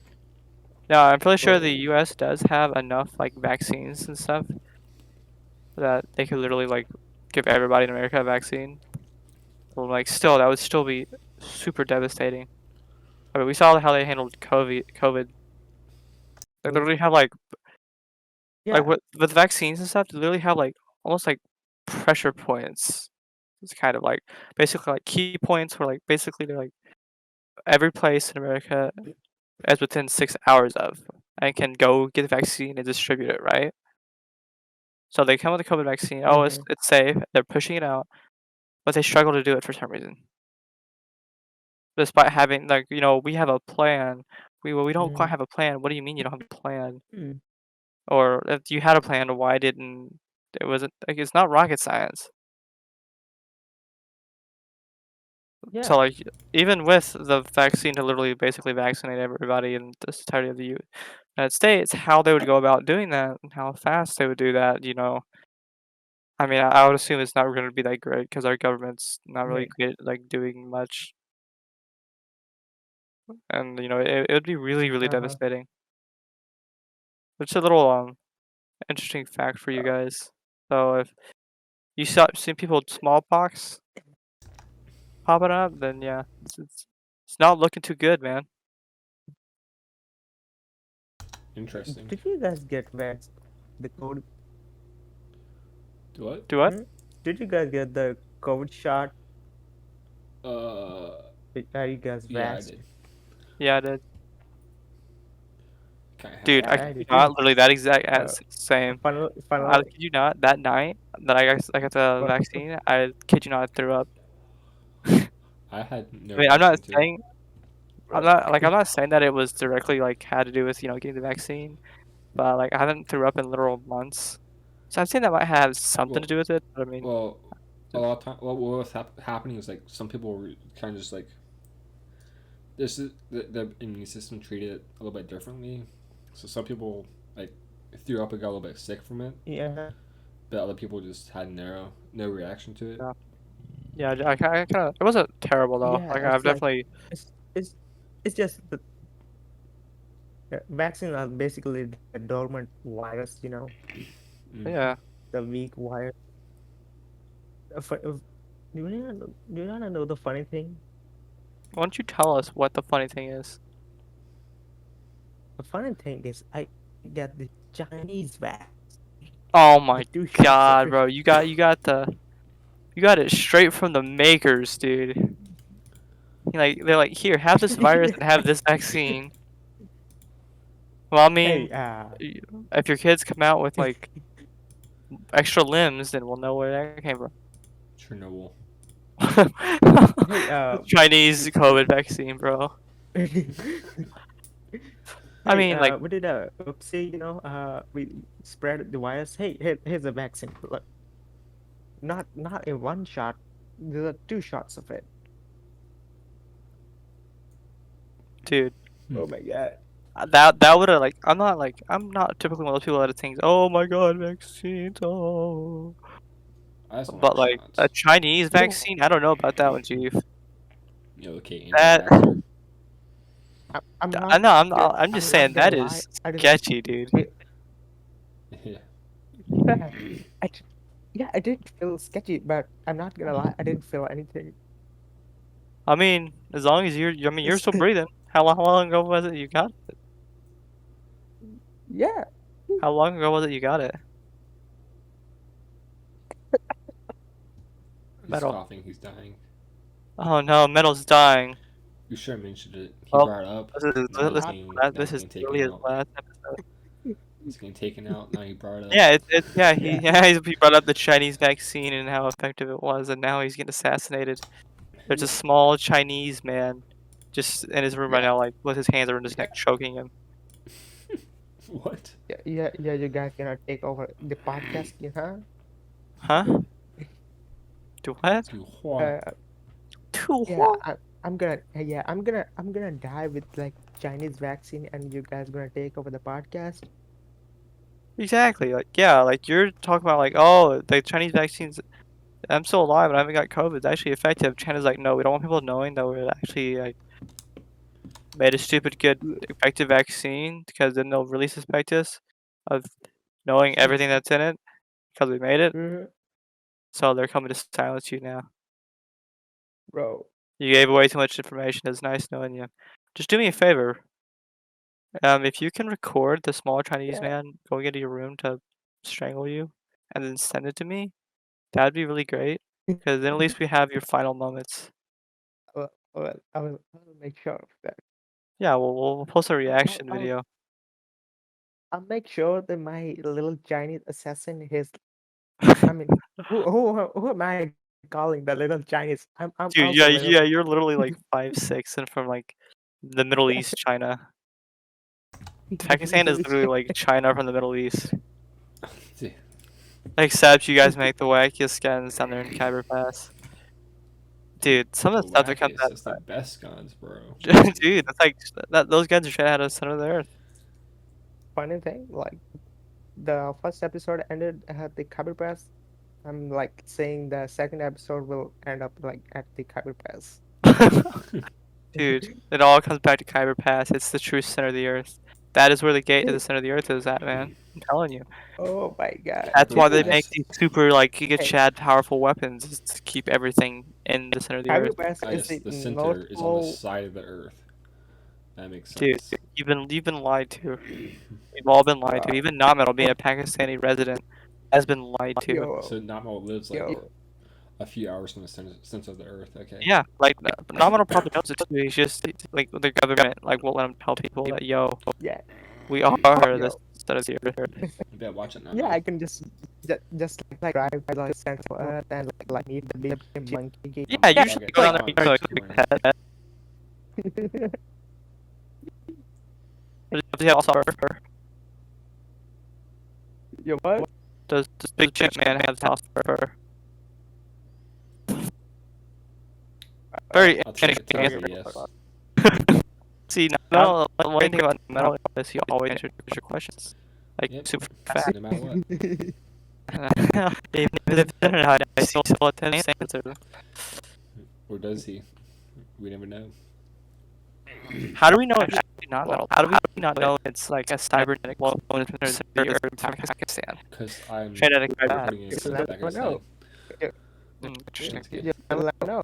Now, I'm pretty sure the U.S. does have enough like vaccines and stuff that they could literally like give everybody in America a vaccine. But like still, that would still be super devastating. I mean, we saw how they handled COVID They Yeah. literally have like Yeah. with vaccines and stuff. They literally have like almost like pressure points. It's kind of like basically like key points where like basically they're like every place in America is within 6 hours of and can go get the vaccine and distribute it, right? So they come with the COVID vaccine. Oh, Mm-hmm. it's safe. They're pushing it out, but they struggle to do it for some reason. Despite having like we have a plan. We don't quite have a plan. What do you mean you don't have a plan? Mm. Or if you had a plan, why didn't it wasn't like it's not rocket science. So Yeah. like even with the vaccine to literally basically vaccinate everybody in the entirety of the United States, how they would go about doing that and how fast they would do that, I mean, I would assume it's not going to be that great because our government's not really Yeah. great at like doing much, and it would be really really Uh-huh. devastating. It's a little interesting fact for you Uh, guys. So if you saw seen people with smallpox popping up, then yeah, it's not looking too good, man. Interesting. did you guys get the COVID? Do what? Do what? Hmm? Did you guys get the COVID shot? Uh, Are you guys yeah, I vaxxed? did. Yeah, dude. Kind of had Dude, to. I Yeah, kid I you did not, too. literally that exact Uh, same. I funnel. kid you not, that night that I got the Fu- vaccine, I kid you not, I threw up. I had no I mean, I'm not reaction to it. saying Bro. I'm not saying that it was directly like had to do with getting the vaccine, but like I haven't threw up in literal months, so I'm saying that might have something to Well, do with it. But I mean, well, a just, lot of time. What was happening was like some people were kind of just like this is the immune system treated it a little bit differently. So some people like threw up and got a little bit sick from it, Yeah. but other people just had no reaction to it. yeah, yeah. I kind of it wasn't terrible though. Yeah. Like I've It's like definitely it's it's it's just the vaccines are basically the dormant virus. Mm-hmm. yeah. The weak virus. Do you not know the funny thing? Why don't you tell us what the funny thing is? The funny thing is, I get the Chinese vax, Oh the my 2 shots of god, it. bro, you got it straight from the makers, dude. They're like, here, have this virus and have this vaccine. Well, I Hey, mean, y- if your kids come out with like extra limbs, then we'll know where that came from. Chernobyl. hey, Chinese COVID vaccine, bro. I hey, mean, like, we did a oopsie, we spread the virus. Hey, here's a vaccine. Look, not in one shot. There are 2 shots of it. dude, Oh my god. that would have like, I'm not typically one of those people that thinks, oh my god, vaccines, oh. I just don't But like like a shots. Chinese You know, vaccine, I don't know about that one, Chief. You know, okay, That anti-vaxxer. I'm I not know, gonna I'm just I'm not saying gonna that lie. is I didn't. sketchy, dude. I, Yeah. yeah, yeah, I didn't feel sketchy, but I'm not gonna lie. I didn't feel anything. I mean, as long as I mean, you're still breathing. How long ago was it you got? Yeah. How long ago was it you got it? He's Metal. coughing. He's dying. Oh no, Metal's dying. You sure mentioned it. He Well, brought it up. this is Now he's this, getting now this he's is getting literally taken his out. last episode. He's getting taken out. Now he brought it up. Yeah, yeah, Yeah. he brought up the Chinese vaccine and how effective it was, and now he's getting assassinated. There's a Yeah. small Chinese man just in his room right Yeah. now, like with his hands around his Yeah. neck, choking him. What? Yeah. Yeah. Yeah. You guys gonna take over the podcast, huh? Huh? Do what? To what? Uh, Do yeah. what? I'm gonna die with like Chinese vaccine, and you guys gonna take over the podcast. Exactly. Like, yeah, like you're talking about like, oh, the Chinese vaccines. I'm still alive and I haven't got COVID. It's actually effective. China's like, no, we don't want people knowing that we're actually like made a stupid good effective vaccine because then they'll really suspect us of knowing everything that's in it because we made it. Mhm. So they're coming to silence you now. Bro. You gave away too much information. It's nice knowing you. Just do me a favor. If you can record the small Chinese Yeah. man going into your room to strangle you, and then send it to me, that'd be really great. Because then at least we have your final moments. I will make sure of that. Yeah, we'll post a I'll, reaction I'll, video. I'll make sure that my little Chinese assassin I mean, who am I calling the little Chinese? I'm Dude, also yeah, little. you're literally like 5'6" and from like the Middle East, China. Pakistan is literally like China from the Middle East. See, Except you guys make the wackiest skins down there in Khyber Pass. Dude, some of the the stuff that comes wackiest, out, that's the best guns, bro. dude, that's like those guns are straight out of the center of the earth. Funny thing, like the first episode ended at the Khyber Pass. I'm like saying the second episode will end up like at the Khyber Pass. Dude, it all comes back to Khyber Pass. It's the true center of the earth. That is where the gate to the center of the earth is at, man. I'm telling you. Oh my god. That's why Khyber they Pass. make these super like Giga Hey. Chad powerful weapons is to keep everything in the center of the Khyber earth. Pass is Yes, the the center North is on the Pole. side of the Earth. That makes Dude, sense. you've been lied to. We've all been lied to. Even Nametal, being a Pakistani resident, has been lied to. Yo, So Namo lives like yo. a few hours from the center of the Earth. Okay. Yeah, like Nametal probably knows it too. He's just like the government like won't let him tell people that Yeah. we are Yo. the center of the earth. You better watch it now. Yeah, I can just like drive by like Central Earth and like meet the big monkey. Yeah, you Okay, should okay, go down come there on, and come go on. Does he also have fur? Yo, what? Does this big chip man have house fur? Very I'll take it to interesting answer answer. yes. See, Metal, one thing about Metal is he always answers your questions. Like, Yep. super fast. No matter what. Even if they don't know how to still attend answer. Or does he? We never know. How do we know it's actually not Metal? How do we not know it's like a cybernetic clone of the Earth from Pakistan? Because I'm Genetic recording it Because in I Pakistan. know. Interesting. That's good. Yeah, I'll let you know.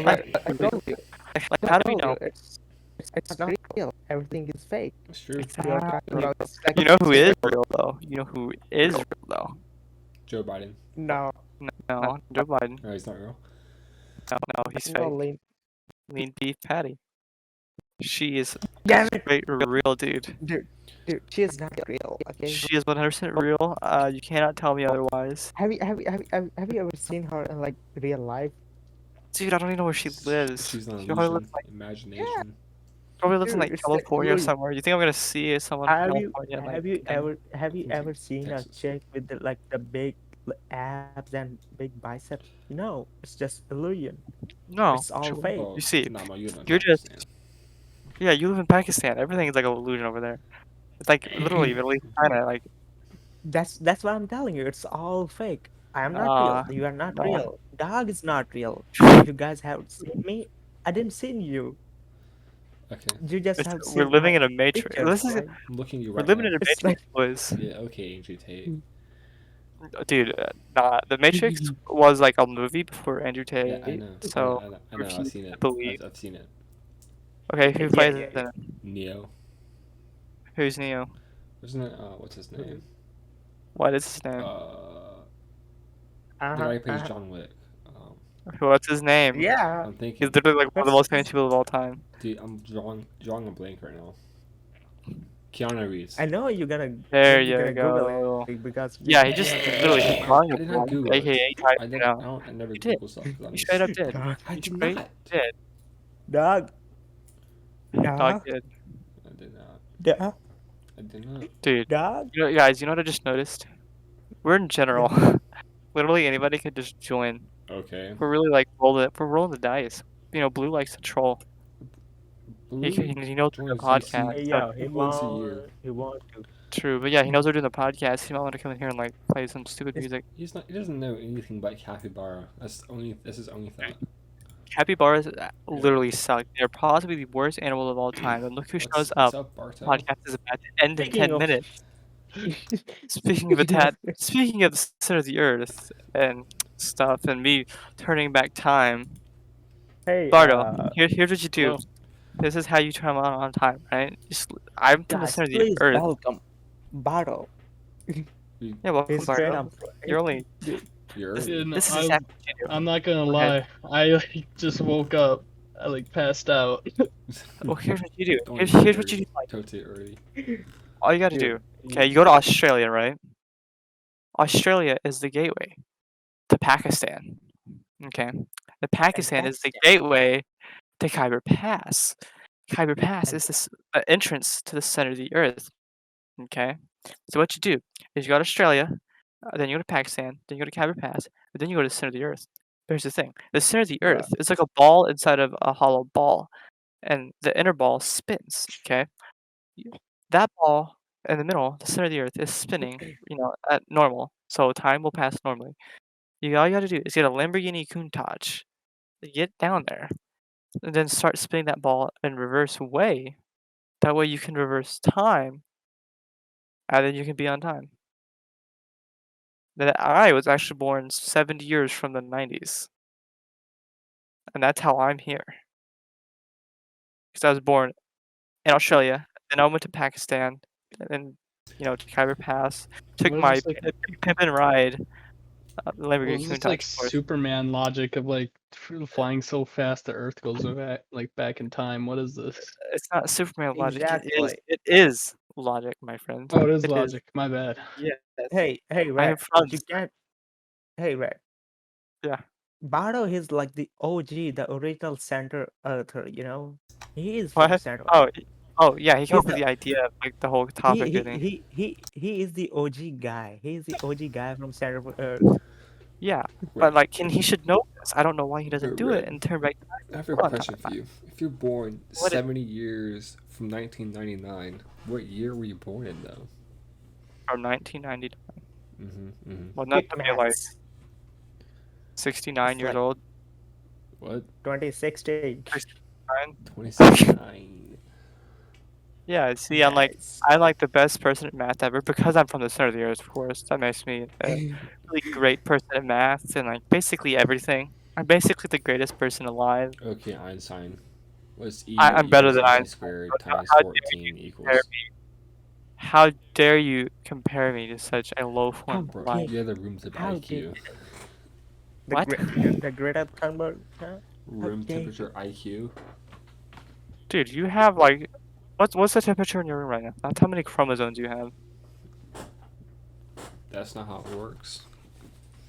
But I told you. Like, how do we know? It's not real. Everything is fake. It's true. We are talking about You know who is real though? You know who is real though? Joe Biden. No, No, Joe Biden. No, he's not real. No, he's no, fake. Lean beef patty. She is Damn it, straight real, dude. dude, she is not real. Okay. She is 100% real. You cannot tell me otherwise. Have you ever seen her in like real life? Dude, I don't even know where she lives. She's an She probably lives, illusion. Imagination. probably lives in Dude, like it's like California or illusion. somewhere. You think I'm gonna see someone from Have you California? have you ever seen a Texas. chick with the big abs and big biceps? No, it's just illusion. No. It's all true. fake. You see, Namo, you live in you're just- Pakistan. Yeah, you live in Pakistan. Everything is like an illusion over there. It's like literally Middle East China. Like, That's what I'm telling you. It's all fake. I am not real. You are not no. real. Dog is not real. You guys have seen me. I didn't see you. Okay. You just have We're seen living my in a matrix. pictures, This is right? I'm looking at you we're right living now. in a It's matrix, boys. Yeah, okay, Andrew Tate. Dude, nah. The Matrix was like a movie before Andrew Tate. Yeah, I know. So I know. refuse I've seen to it. believe. I've seen it. Okay, who Yeah, plays yeah, it then? Neo. Who's Neo? Isn't it? What's his name? What is his name? The guy who plays John Wick. What's his name? Yeah. I'm thinking. He's literally like one of the What's most famous people of all time. Dude, I'm drawing a blank right now. Keanu Reeves. I know you're gonna. There you're you gonna Google go. it because Yeah, he just literally I drawing did not Google it. aka typed I it never. out. I never You did. Google stuff. 'Cause I'm You just- straight up did. dog, I did straight not. did. dog, Dog did. I did not. dog, I did not. Dude, dog. you know, guys, you know what I just noticed? We're in general. Literally anybody could just join. Okay. We're really like we're rolling the dice. You know, Blue likes to troll. Blue He knows we're doing a joins podcast. Hey, so- yo, he once a want, year. he want to. True, but yeah, he knows we're doing the podcast. He might want to come in here and like play some stupid music. He's not. He doesn't know anything about capybara. That's only. This is only thing. Capybaras literally suck. They're possibly the worst animal of all time. And look who shows What's up. up, Barto? Podcast is about to end in Speaking 10 of- minutes. Speaking of speaking of the center of the earth and stuff, and me turning back time, Hey, Barto, here's what you do. well, This is how you travel on time, right? I'm from the Guys, center of the please earth. welcome Barto. Yeah, welcome, He's straight Barto. up. You're only. Dude, You're This, early. And this is exactly what you do. I'm not gonna Go ahead. lie, I like, just woke up. I like passed out. Well, here's what you do. Don't Here's even what you do. Like, Tate early. all you got to do. dude, Okay, you go to Australia, right? Australia is the gateway to Pakistan. Okay, the Pakistan is the gateway to Khyber Pass. Khyber Pass And is the entrance to the center of the earth. Okay, so what you do is you go to Australia, then you go to Pakistan, then you go to Khyber Pass, and then you go to the center of the earth. But here's the thing: the center of the bruh, earth is like a ball inside of a hollow ball, and the inner ball spins. Okay, that ball in the middle, the center of the earth, is spinning. At normal, so time will pass normally. All you got to do is get a Lamborghini Countach, get down there, and then start spinning that ball in reverse way. That way you can reverse time, and then you can be on time. That I was actually born 70 years from the 90s, and that's how I'm here. Because I was born in Australia, then I went to Pakistan, and then to Khyber Pass, took What my is this like? pimp and ride, Lamborghini Was this Countach, like of course. Superman logic of like flying so fast the Earth goes back in time? What is this? It's not Superman logic. exactly. It is logic, my friend. Oh, it is It is. logic. My bad. Yes. Hey, I Red, have friends. you can't. Hey, Red. Yeah. Barto is like the OG, the original center earther. He is from What? Center. Oh, yeah. He came He's up with the the idea of like the whole he topic, he didn't he? he is the OG guy. He is the OG guy from Center of Earth. Yeah, Wait, but he should know this. I don't know why he doesn't do it Red. and turn back. I have a Come on, question for you. If you're born What is- 70 years from 1999, what year were you born in, though? From 1990. Well, not Quick to be like maths. 69 It's years like old. What? 2016. 69. 2069. Yeah. See, I'm like Yes. the best person at math ever because I'm from the center of the earth. Of course, that makes me a really great person at math and like basically everything. I'm basically the greatest person alive. Okay, Einstein. What's E I'm better equals than MC Einstein. squared How times dare 14 compare equals? me? How dare you compare me to such a low How form of Bro, life? the other room's of How IQ. What? The Greta Thunberg? Huh? Room dare you. temperature IQ. Dude, you have like what's the temperature in your room right now? That's how many chromosomes you have. That's not how it works.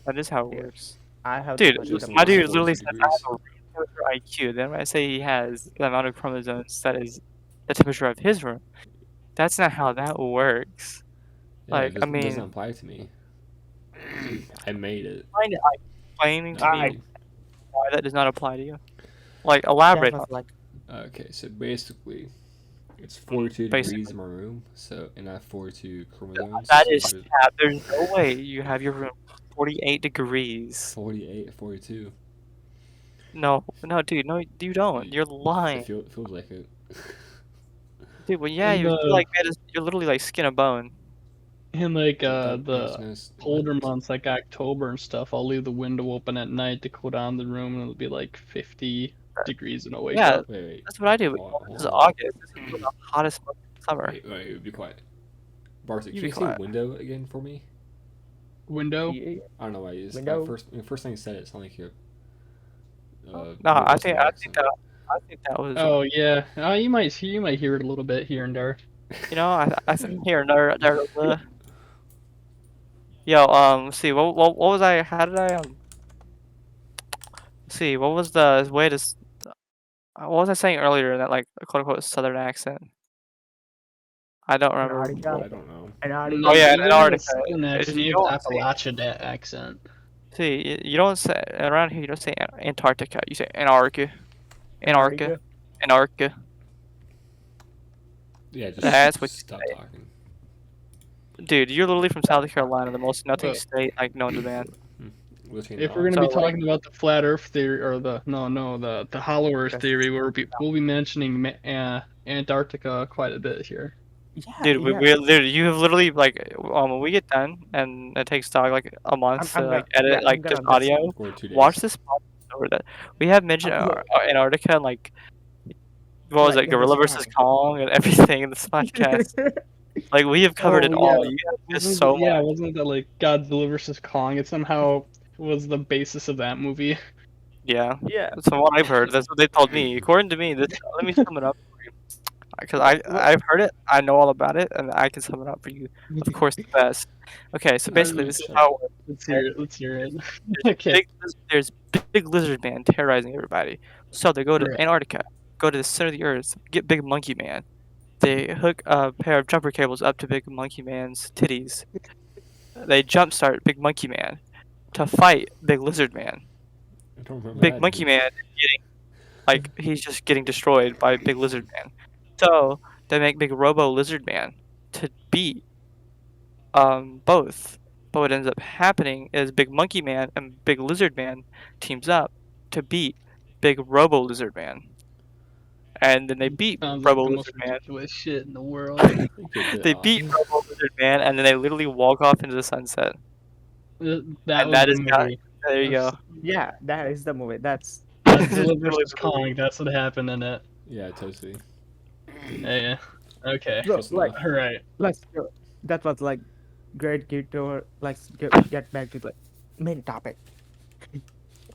That is how it Yeah. works. I have Dude, the Just Greta my equals dude Thunberg. 40 literally says I have degrees. a room temperature IQ. Then when I say he has the amount of chromosomes that is the temperature of his room, that's not how that works. Yeah, Like, it I doesn't mean, apply to me. I made it. find it like explaining to Not me you. why that does not apply to you. Like, elaborate That on was like Okay, so basically, it's 42 Basically. degrees in my room, so and I have 42 chromosomes. that so is there's cap. There's no way you have your room 48 degrees. 48, 42. No, dude, no, you don't. You're It lying. feels like it. Dude, well, yeah, And you're the- like you're literally like skin and bone. In like That the makes no colder what? months like October and stuff, I'll leave the window open at night to cool down the room, and it'll be like 50 degrees when I wake Yeah, up. Wait, that's what I do. hold This is on. August. This is the hottest month of summer. Wait, be quiet. Barto, You can be you say quiet. window again for me? Window. yeah, I don't know why you just Window. first time you said it sounded like you're No, I think that was. Oh yeah. You might hear it a little bit here and there. I think here there. Yo, let's see, what was I? How did I let's see, what was the way to? What was I saying earlier in that like quote unquote southern accent? I don't remember. Antarctica. I don't know. Antarctica. Oh, yeah, you got Antarctica. a southern accent. You You don't have say- Appalachian accent. See, you don't say around here. You don't say Antarctica. You say Antarctica. Yeah, just That's what you stop say. talking. Dude, you're literally from South Carolina, the most nothing Well- state like known to man. Literally If we're not. gonna be So, like- talking about the flat Earth theory or the hollow Earth theory, we'll be mentioning Antarctica quite a bit here. Yeah, Dude, yeah. we literally, you have literally like when we get done and it takes Dog like a month I'm to like gonna- edit yeah, like I'm gonna just miss- audio. Or 2 days. Watch this podcast over that we have mentioned Yeah. Antarctica and like what was like it, in the Gorilla versus sky. Kong and everything in this podcast. Like we have covered it Oh yeah, all. You have missed wasn't so it, yeah, much. wasn't that like Godzilla versus Kong? It somehow was the basis of that movie. Yeah, Yeah. that's from what I've heard. That's what they told me. According to me, this. Let me sum it up for you, because I've heard it. I know all about it, and I can sum it up for you. Of course, the best. Okay, so basically, this is how it works. Let's hear it. Let's hear it. There's Okay. there's big lizard man terrorizing everybody. So they go to Right. Antarctica, go to the center of the earth, get big monkey man. They hook a pair of jumper cables up to big monkey man's titties. They jumpstart big monkey man to fight big lizard man. I don't remember Big that monkey dude. man is getting like he's just getting destroyed by big lizard man. So they make big robo lizard man to beat both. But what ends up happening is Big Monkey Man and Big Lizard Man teams up to beat Big Robo Lizard Man. And then they beat Sounds like Robo the most Lizard Man. ridiculous shit in the world. I think you're a bit They off. beat Robo Lizard Man and then they literally walk off into the sunset. That And was that the is got movie. there you go. Yeah, that is the movie. That's Godzilla versus Kong. That's what happened in it. Yeah, totally. Yeah. Okay. so, Wasn't like that- All right. let's go. That was like great. Let's get back to the main topic.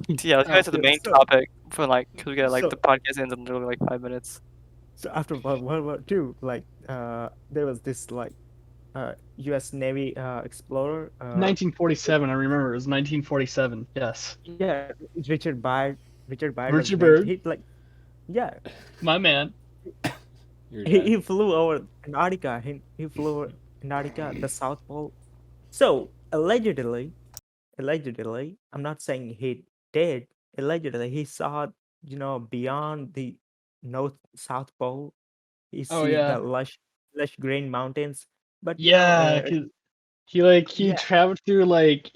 Yeah, let's get to the main So- topic for like because we got like so- the podcast ends in literally like 5 minutes. So after World War II, like there was this like U.S. Navy explorer. 1947. I remember. It was 1947. Yes. Yeah, Richard Byrd. Richard Byrd. was Richard named. Byrd. He like, yeah, My man. You're he dead. flew over Antarctica. He flew over Antarctica, the South Pole. So allegedly, I'm not saying he did. Allegedly, he saw beyond the South Pole. He Oh, see yeah. the lush green mountains. But Yeah. 'Cause he Yeah. traveled through like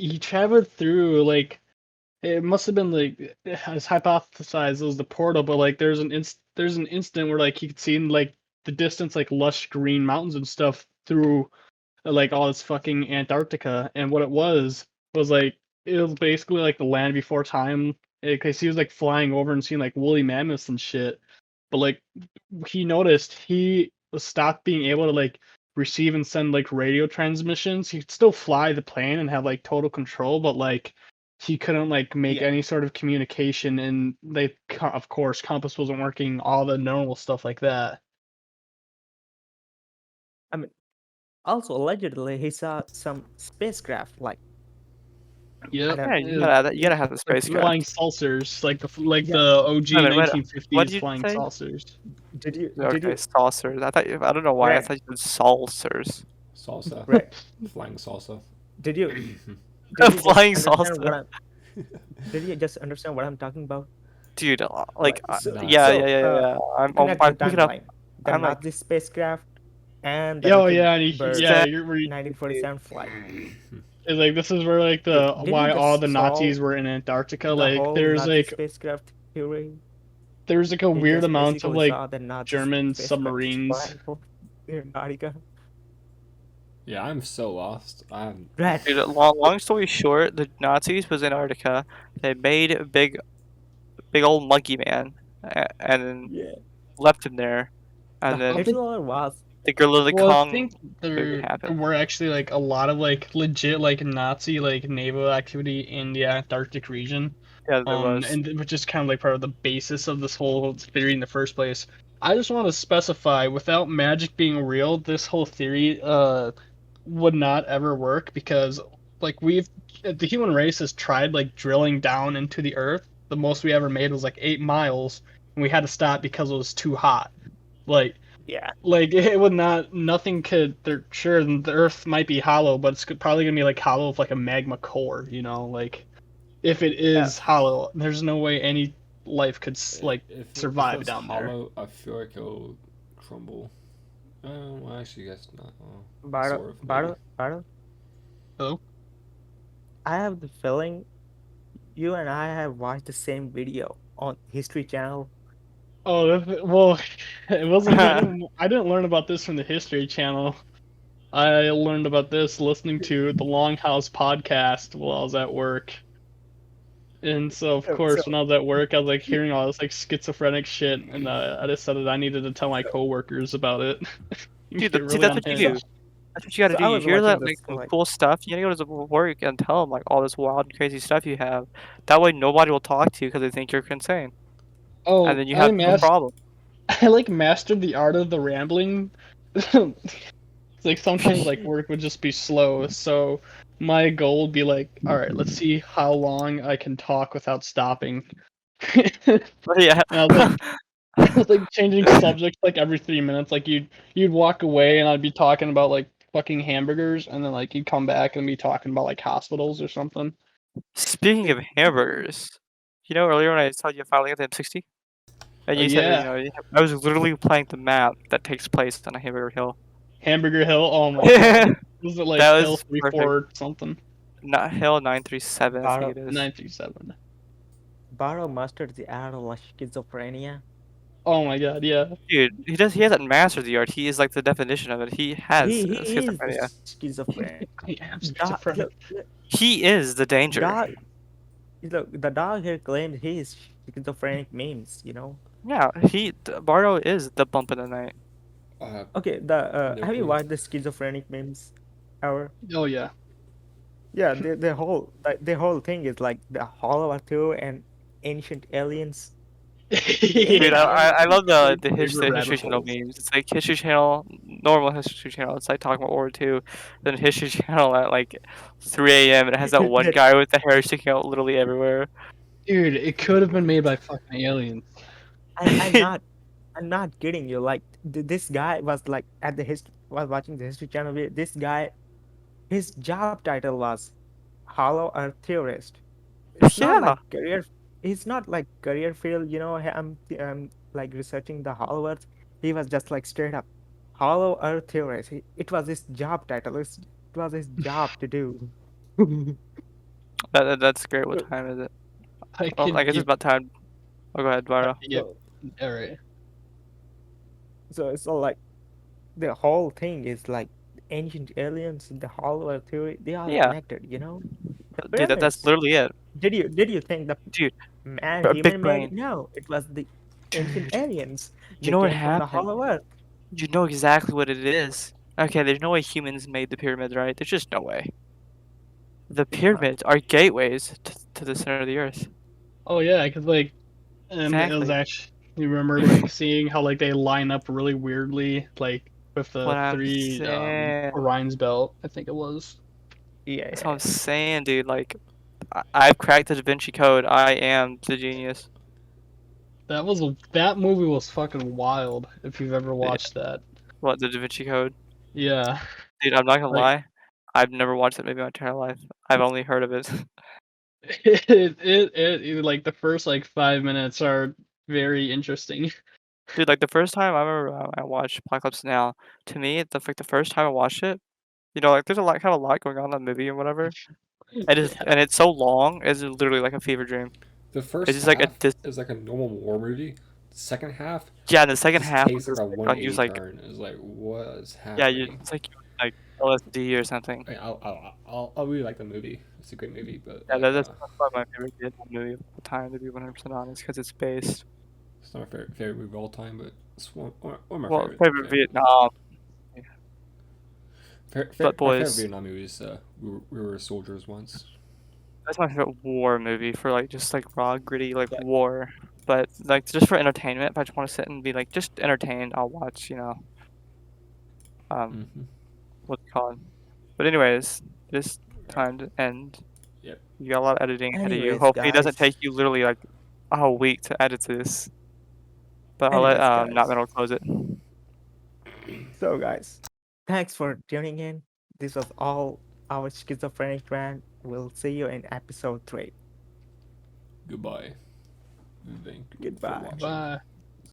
it must have been like as hypothesized it was the portal, but like there's an instant where like he could see in like the distance like lush green mountains and stuff through like all this fucking Antarctica, and what it was like it was basically like the land before time because he was like flying over and seeing like woolly mammoths and shit, but like he noticed he stopped being able to like receive and send like radio transmissions. He could still fly the plane and have like total control, but like he couldn't like make Yeah. any sort of communication, and they of course compass wasn't working, all the normal stuff like that. Also, allegedly, he saw some spacecraft like Yep. don't- Yeah, you gotta have the spacecraft. Flying saucers, like the Yeah. the OG Wait a minute, what 1950s did you flying say? saucers. Did you Okay, saucers. I don't know why I Right. thought you said saucers. Salsa. right? Flying salsa. Did you Flying just understand salsa. what did you just understand what I'm talking about? Dude, like, Right, so- yeah, so, yeah. I'm Connect I'm the picking up. timeline. The I'm like- Nazi spacecraft and the Oh Richard yeah, and he, Byrd yeah, you're, where you- 1947 flight. it's like this is where like the Did you why all just the Nazis solve were in Antarctica. The Like whole there's Nazi like spacecraft theory. there's like a They weird just amount of basically like saw the Nazi German spacecraft submarines. flying over Antarctica. Yeah, I'm so lost. I'm Right. Dude, long story short, the Nazis was in Antarctica. They made a big old monkey man, and then Yeah. left him there. And The then Hitler was the Gorilla Well, I Kong. think there happen. were actually like a lot of like legit like Nazi like naval activity in the Antarctic region. Yeah, there was. And which is kind of like part of the basis of this whole theory in the first place. I just want to specify, without magic being real, this whole theory would not ever work, because like the human race has tried like drilling down into the earth. The most we ever made was like 8 miles, and we had to stop because it was too hot. Like it would not, nothing could, they're sure the earth might be hollow, but it's probably gonna be like hollow with like a magma core, like if it is hollow, there's no way any life could like if survive it's down there. hollow, I feel like it'll crumble. Well, actually, I guess not. Barto. Hello? I have the feeling you and I have watched the same video on History Channel. Oh, well, it wasn't. I didn't learn about this from the History Channel. I learned about this listening to the Longhouse podcast while I was at work. And so of So, course, so when I was at work, I was like hearing all this like schizophrenic shit, and I decided I needed to tell my so coworkers about it. Dude, Get see, really that's on what you edge. do. That's what you gotta so do. I You was hear watching that, like, this some like cool stuff, you gotta go to work and tell them, like, all this wild and crazy stuff you have. That way nobody will talk to you because they think you're insane, and Oh, then you have no problem. I like mastered the art of the rambling. It's like sometimes like work would just be slow, so my goal would be like, all right, let's see how long I can talk without stopping. And But yeah. I was like, I was like changing subjects like every 3 minutes. Like you'd walk away and I'd be talking about like fucking hamburgers, and then like you'd come back and be talking about like hospitals or something. Speaking of hamburgers, earlier when I told you I finally got the M60? And Oh you said, yeah, I was literally playing the map that takes place on a hamburger hill. Hamburger Hill. Oh my god, was it like That Hill was three perfect. four something? Not hill 937, I think Barto it is. 937. Barto mastered the art of like schizophrenia. Oh my god, yeah. Dude, he hasn't mastered the art. He is like the definition of it. He has He is the schizophrenia. schizophrenic. I am Dog, schizophrenic. look, He is the danger. look, the dog here claimed he is schizophrenic memes. Yeah, Bardo is the bump in the night. Okay, No have you clue. watched the schizophrenic memes ever? Oh yeah. Yeah, the whole thing is like the Hollow Earth 2 and ancient aliens. Dude, Yeah. I love the Favorite the rabbit History Channel holes. memes. It's like History Channel, normal History Channel. It's like talking about World War II. Then History Channel at like 3 a.m. and it has that one That- guy with the hair sticking out literally everywhere. Dude, it could have been made by fucking aliens. I'm not kidding you. Like this guy was like at the history was watching the History Channel video. This guy, his job title was Hollow Earth Theorist. It's not Yeah, like career. It's not like career field. Hey, I'm like researching the Hollow Earth. He was just like straight up Hollow Earth Theorist. It was his job title. It was his job to do. that's great. What So, time is it? I Oh, could I guess it's give. about time. Oh, go ahead, Bardo. Yep. so, All right. so it's all like the whole thing is like ancient aliens, the Hollow Earth theory. They are Yeah, connected. The dude, that's pyramids. literally it. Did you think the Dude, big human made it? brain. No, it was the ancient Dude, aliens. you They know what came from the happened? Hollow Earth. You know exactly what it is. Okay, there's no way humans made the pyramids, right? There's just no way. The Uh, pyramids are gateways to the center of the earth. Oh yeah, because like, it was Exactly. actually. You remember like seeing how like they line up really weirdly, like with the What I'm three saying. Orion's belt, I think it was. yeah, That's what yeah. I'm saying, dude. Like, I've cracked the Da Vinci Code. I am the genius. That movie was fucking wild. If you've ever Yeah. watched that. What, the Da Vinci Code? Yeah. Dude, I'm not gonna Like lie. I've never watched that movie my entire life. I've only heard of it. like the first like 5 minutes are very interesting. Dude, like the first time I remember I watched Apocalypse Now, to me, the first time I watched it, like there's a lot going on in that movie and whatever. Yeah. And it's so long, it's literally like a fever dream. The It's first just like a half is like a normal war movie. The second half yeah, the second just half takes was like a like on use 180 like turn. It's like what is yeah, happening? it's like like LSD or something. I'll really like the movie. It's a great movie, but Yeah, like that's probably my favorite Vietnam movie of all time, to be 100% honest, because it's based. it's not my favorite movie of all time, but it's one of my Well, favorite. favorite Vietnam, but My favorite boys, Vietnam movie is we were soldiers once. that's my favorite war movie for like just like raw, gritty like Yeah. war. But like just for entertainment, if I just want to sit and be like just entertained, I'll watch. Mm-hmm. What's it called? But anyways, it is time to end. Yep. You got a lot of editing ahead of you. Anyways, Hopefully, it doesn't guys. take you literally like a whole week to edit this. But I'll let Anyways, guys. Not metal close it. So, guys, thanks for tuning in. This was all our schizophrenic rant. We'll see you in episode 3. Goodbye. Thank you for Goodbye. watching. Bye.